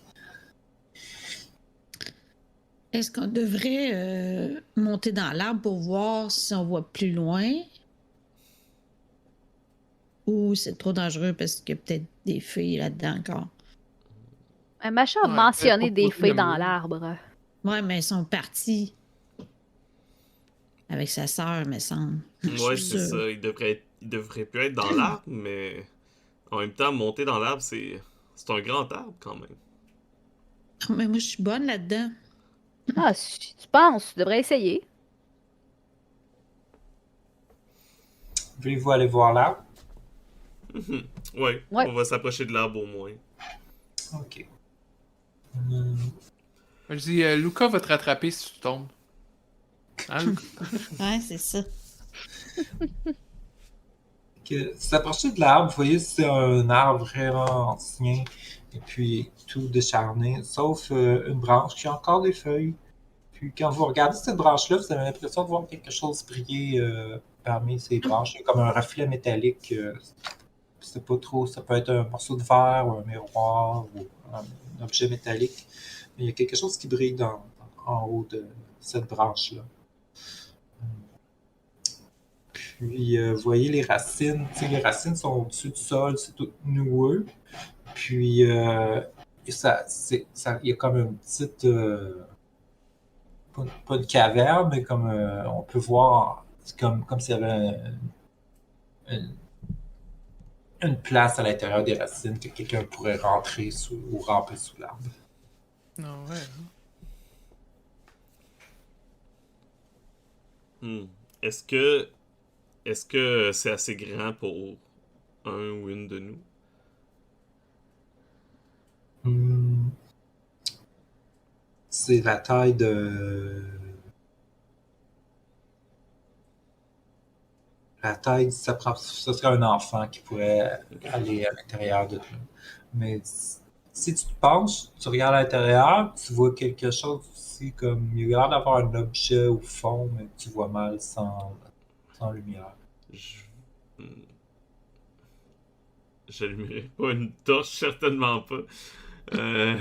Est-ce qu'on devrait monter dans l'arbre pour voir si on voit plus loin? Ou c'est trop dangereux parce qu'il y a peut-être des filles là-dedans encore? Macha a Ouais, mentionné peut-être des pas fées trop dans de l'arbre. Ouais, mais ils sont partis avec sa sœur, me semble. Je Ouais, suis c'est sûre. ça. Il devrait plus être dans l'arbre, mais en même temps, monter dans l'arbre, c'est un grand arbre quand même. Mais moi, je suis bonne là-dedans. Ah, si tu penses, tu devrais essayer. Voulez-vous aller voir l'arbre? Ouais, Ouais. on va s'approcher de l'arbre au moins. Ok. Hum, Je dis, Luca va te rattraper si tu tombes. Hein, Luca? Ouais, c'est ça. vous approchez de l'arbre, vous voyez c'est un arbre vraiment ancien et puis tout décharné, sauf une branche qui a encore des feuilles. Puis quand vous regardez cette branche-là, vous avez l'impression de voir quelque chose briller parmi ces branches. Il y a comme un reflet métallique. C'est pas trop, ça peut être un morceau de verre ou un miroir ou un objet métallique. Mais il y a quelque chose qui brille en haut de cette branche-là. Puis, vous voyez les racines. Tu sais, les racines sont au-dessus du sol, c'est tout noueux. Puis, il y a comme une petite. Pas une caverne, mais comme on peut voir, c'est comme s'il y avait une- une place à l'intérieur des racines que quelqu'un pourrait rentrer ou ramper sous l'arbre. Non, ouais. Hmm. Est-ce que est-ce que c'est assez grand pour un ou une de nous? Hmm. C'est la taille de. La taille, ça serait un enfant qui pourrait aller à l'intérieur de tout. Mais si tu te penches, tu regardes à l'intérieur, tu vois quelque chose aussi comme. Il y a l'air d'avoir un objet au fond, mais tu vois mal sans lumière. Je... hmm. J'allumerai pas une torche, certainement pas. Euh,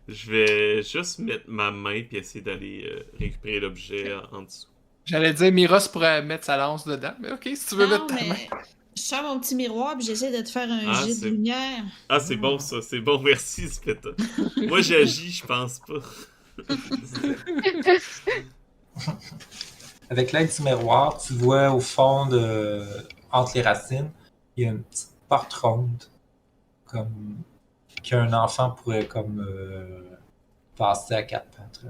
Je vais juste mettre ma main puis essayer d'aller récupérer l'objet en dessous. J'allais dire, Miros pourrait mettre sa lance dedans, mais ok, si tu veux Non, mettre ta main. mais je sors mon petit miroir puis j'essaie de te faire un Ah, jet de lumière. Ah, c'est bon ça, c'est bon, merci Speta. Moi j'agis, je pense pas. Avec l'aide du miroir, tu vois au fond entre les racines, il y a une petite porte ronde, comme qu'un enfant pourrait comme passer à quatre pattes.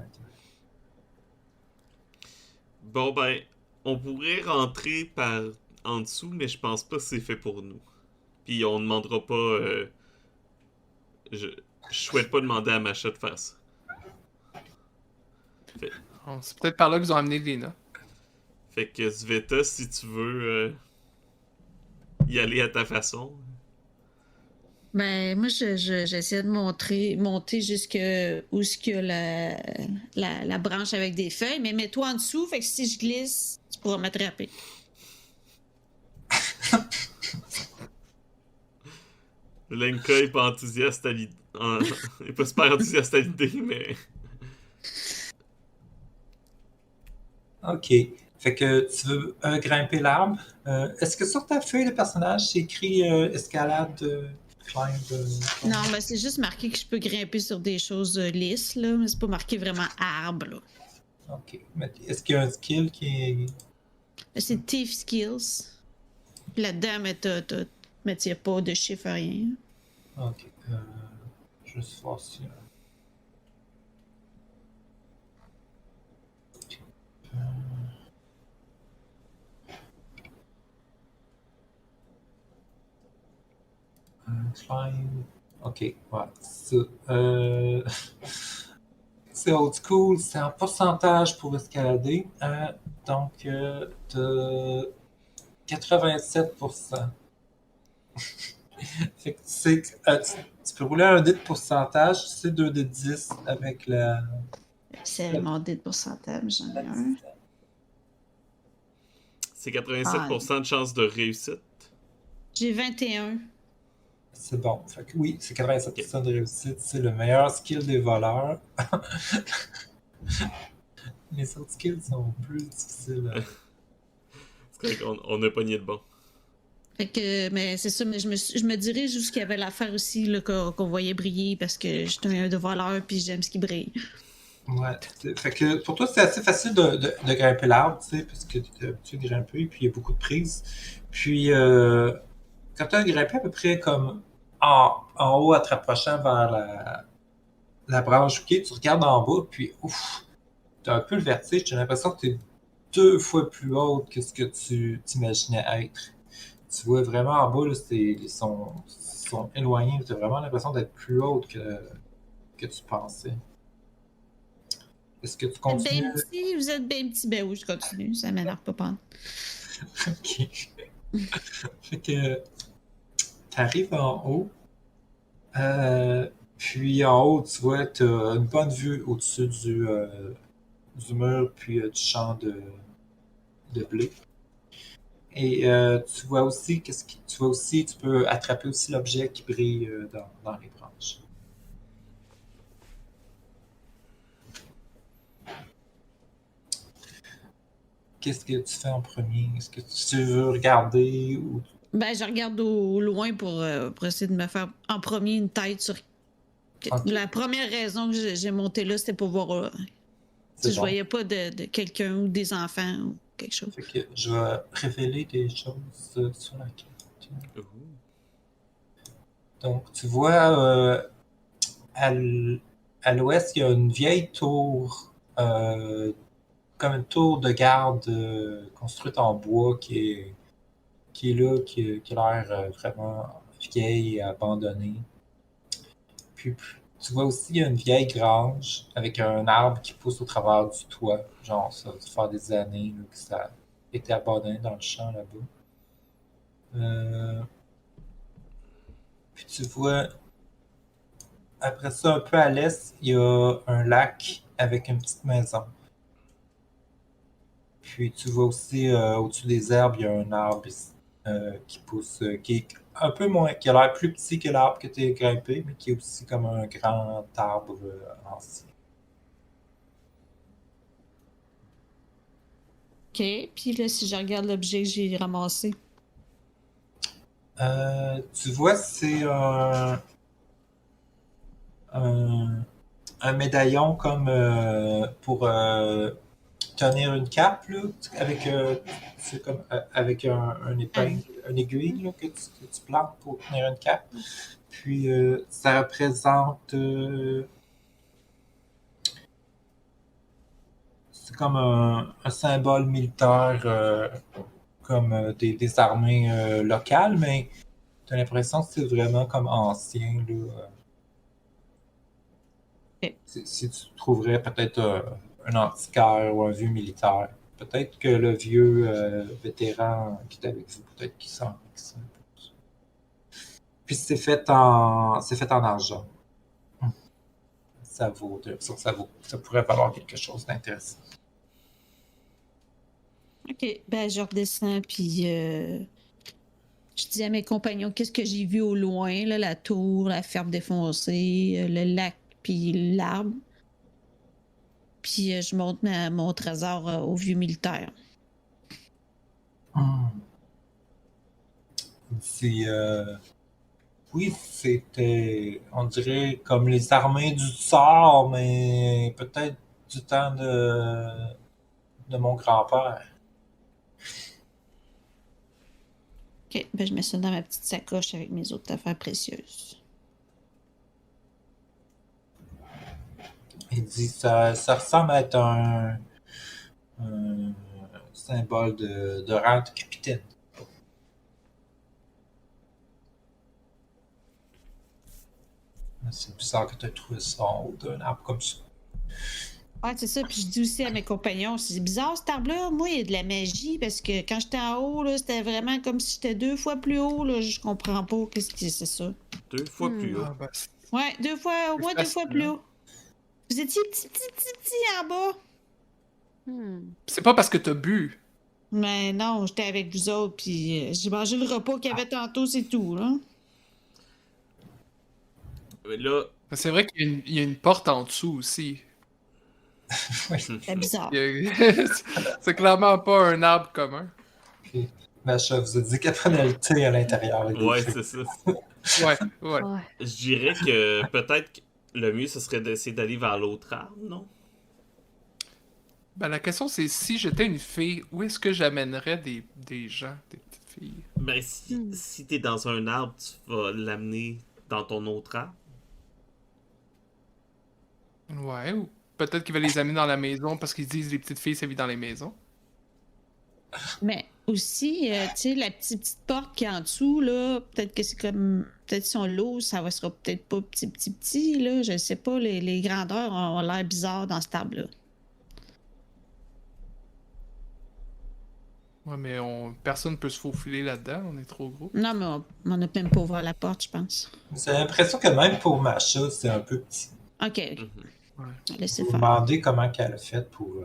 Bon ben, on pourrait rentrer par en dessous, mais je pense pas que c'est fait pour nous. Puis on demandera pas. Je souhaite pas demander à Macha de faire ça. Bon, c'est peut-être par là qu'ils ont amené Lena. Fait que Sveta, si tu veux y aller à ta façon. Ben, moi, j'essaie de monter jusque où est-ce qu'il y a la branche avec des feuilles, mais mets-toi en dessous, fait que si je glisse, tu pourras m'attraper. Lenka est pas enthousiaste à l'idée. Est pas super enthousiaste à l'idée, mais. Ok. Fait que tu veux grimper l'arbre. Est-ce que sur ta feuille de personnage, c'est écrit escalade, climb? Non, ben, c'est juste marqué que je peux grimper sur des choses lisses, là, mais c'est pas marqué vraiment arbre, là. Ok. Mais est-ce qu'il y a un skill qui est. Ben, c'est Thief Skills. Puis là-dedans, mais t'y a pas de chiffre, rien. Ok. Juste voir si. Climb. Ok, ouais. C'est old school, c'est en pourcentage pour escalader. Donc, t'as 87%. Fait que tu peux rouler un dé de pourcentage, tu sais, 2 dés de 10 avec la. C'est mon dé de pourcentage, j'en ai un. C'est 87% de chance de réussite. J'ai 21. C'est bon. Fait que oui, c'est 87% de réussite. C'est le meilleur skill des voleurs. Les autres skills sont plus difficiles. C'est correct, on a pogné le bon. Fait que, mais c'est ça, mais je me dirige où ce qu'il y avait l'affaire aussi, là, qu'on voyait briller parce que je suis un de voleur puis j'aime ce qui brille. Ouais. Fait que pour toi, c'est assez facile de grimper l'arbre, tu sais, parce que tu es habitué de grimper, puis il y a beaucoup de prises. Puis, quand tu as grimpé à peu près comme en haut, en te rapprochant vers la branche pied, tu regardes en bas, puis ouf, tu as un peu le vertige. Tu as l'impression que tu es 2 fois plus haute que ce que tu t'imaginais être. Tu vois vraiment en bas, là, ils sont éloignés. Tu as vraiment l'impression d'être plus haute que tu pensais. Est-ce que tu continues? Vous êtes bien petit, ben oui, je continue, ça m'énerve pas prendre. Ok. Fait que t'arrives en haut, puis en haut, tu vois, t'as une bonne vue au-dessus du mur, puis du champ de blé. Et tu vois aussi, tu peux attraper aussi l'objet qui brille dans les branches. Qu'est-ce que tu fais en premier? Est-ce que tu veux regarder ou Ben, je regarde au loin pour essayer de me faire en premier une tête sur. Ok. La première raison que j'ai monté là, c'était pour voir si je bon? voyais pas de quelqu'un ou des enfants ou quelque chose. Fait que je vais révéler des choses sur la carte. Ouh. Donc, tu vois, à l'ouest, il y a une vieille tour, comme une tour de garde construite en bois qui est là, qui a l'air vraiment vieille et abandonnée. Puis, tu vois aussi, il y a une vieille grange avec un arbre qui pousse au travers du toit. Genre, ça va faire des années là, que ça a été abandonné dans le champ là-bas. Puis tu vois, après ça, un peu à l'est, il y a un lac avec une petite maison. Puis tu vois aussi au-dessus des herbes, il y a un arbre qui pousse, qui est un peu moins, qui a l'air plus petit que l'arbre que tu as grimpé, mais qui est aussi comme un grand arbre ancien. OK. Puis là, si je regarde l'objet que j'ai ramassé. Tu vois, c'est un médaillon comme pour tenir une cape, là, avec, c'est comme, avec un épingle, une aiguille là, que tu plantes pour tenir une cape. Puis ça représente. C'est comme un symbole militaire, comme des armées locales, mais tu as l'impression que c'est vraiment comme ancien. Là. Ok. Si tu trouverais peut-être un antiquaire ou un vieux militaire, peut-être que le vieux vétéran qui est avec vous, peut-être qu'il s'en Puis c'est fait en argent. Ça vaut, ça pourrait valoir quelque chose d'intéressant. OK. Ben, je redescends, puis je dis à mes compagnons qu'est-ce que j'ai vu au loin, là, la tour, la ferme défoncée, le lac, puis l'arbre. Puis je montre mon trésor au vieux militaire. C'est, oui, c'était, on dirait, comme les armées du tsar, mais peut-être du temps de mon grand-père. OK. Ben, je mets ça dans ma petite sacoche avec mes autres affaires précieuses. Il dit, ça ressemble à être un symbole de rang de capitaine. C'est bizarre que tu aies trouvé ça en haut d'un arbre comme ça. Ouais, c'est ça. Puis je dis aussi à mes compagnons, c'est bizarre cet arbre-là. Moi, il y a de la magie parce que quand j'étais en haut, là, c'était vraiment comme si j'étais 2 fois plus haut. Là. Je comprends pas qu'est-ce que c'est ça. 2 fois plus haut. Ah, ben, Ouais, au moins 2 fois plus fascinant. haut. Vous étiez petit en bas. C'est pas parce que t'as bu. Mais non, j'étais avec vous autres, puis j'ai mangé le repas qu'il y avait tantôt, c'est tout, là. Mais là, C'est vrai qu'il y a une porte en dessous aussi. C'est bizarre. C'est clairement pas un arbre commun. Puis, Macha vous a dit qu'elle prenait le thé à l'intérieur. avec des ouais, feuilles. c'est ça. Ouais. Ouais. Je dirais que peut-être que le mieux, ce serait d'essayer d'aller vers l'autre arbre, non? Ben, la question, c'est si j'étais une fille, où est-ce que j'amènerais des gens, des petites filles? Ben, si t'es dans un arbre, tu vas l'amener dans ton autre arbre. Ouais, ou peut-être qu'il va les amener dans la maison parce qu'ils disent les petites filles, ça vit dans les maisons. Mais aussi, tu sais, la petite porte qui est en dessous, là, peut-être que c'est comme. Peut-être si on l'ouvre, ça va sera peut-être pas petit, là. Je sais pas, les grandeurs ont l'air bizarres dans cet arbre-là. Ouais, mais personne peut se faufiler là-dedans, on est trop gros. Non, mais on n'a même pas ouvert la porte, je pense. J'ai l'impression que même pour Macha, c'est un peu petit. OK, Mhm. laissez Vous faire. demandez comment qu'elle a fait pour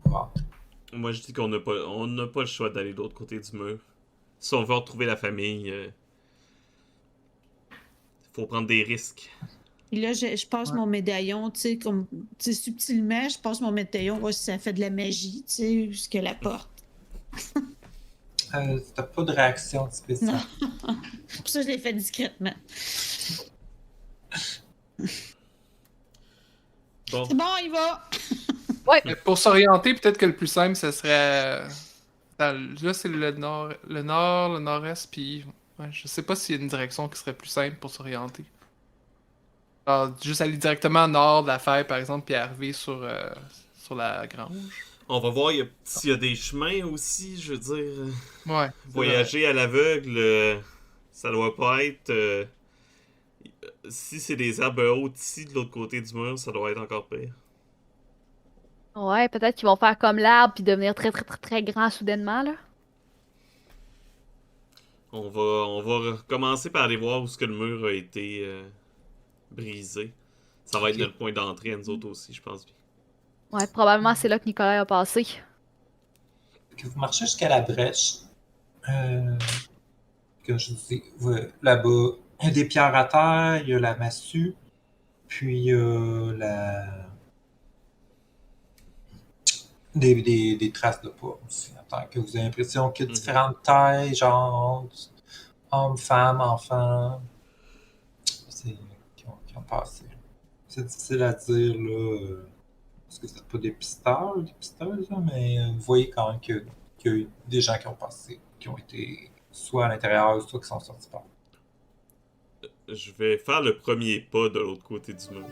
rentrer. Moi, je dis qu'on n'a pas le choix d'aller de l'autre côté du mur. Si on veut retrouver la famille, faut prendre des risques. Et là, je passe mon médaillon, tu sais, comme, tu sais, subtilement, je passe mon médaillon, voir si ça fait de la magie, tu sais, jusqu'à la porte. T'as pas de réaction spéciale. Pour ça, je l'ai fait discrètement. Bon, C'est bon, il va! Mais pour s'orienter, peut-être que le plus simple, ce serait. Là, c'est le nord-est, puis. Ouais, je sais pas s'il y a une direction qui serait plus simple pour s'orienter. Alors, juste aller directement nord de la faille, par exemple, puis arriver sur la grange. on va voir s'il y a des chemins aussi, je veux dire. Ouais. Voyager à l'aveugle, ça doit pas être... si c'est des arbres hauts ici, de l'autre côté du mur, ça doit être encore pire. Ouais, peut-être qu'ils vont faire comme l'arbre puis devenir très, très, très, très grand soudainement, là. On va commencer par aller voir où ce que le mur a été brisé. Ça va être Ok. notre point d'entrée à nous autres aussi, je pense bien. Ouais, probablement c'est là que Nicolas a passé. Que vous marchez jusqu'à la brèche. Que je dis, là-bas, il y a des pierres à terre, il y a la massue, puis il y a des traces de pas aussi. En tant que vous avez l'impression qu'il y a différentes tailles, genre hommes, femmes, enfants, qui ont passé. C'est difficile à dire, là, parce que vous n'êtes pas des pisteurs, des pisteuses, là, mais vous voyez quand même qu'il y a eu des gens qui ont passé, qui ont été soit à l'intérieur, soit qui sont sortis par. Je vais faire le premier pas de l'autre côté du mur.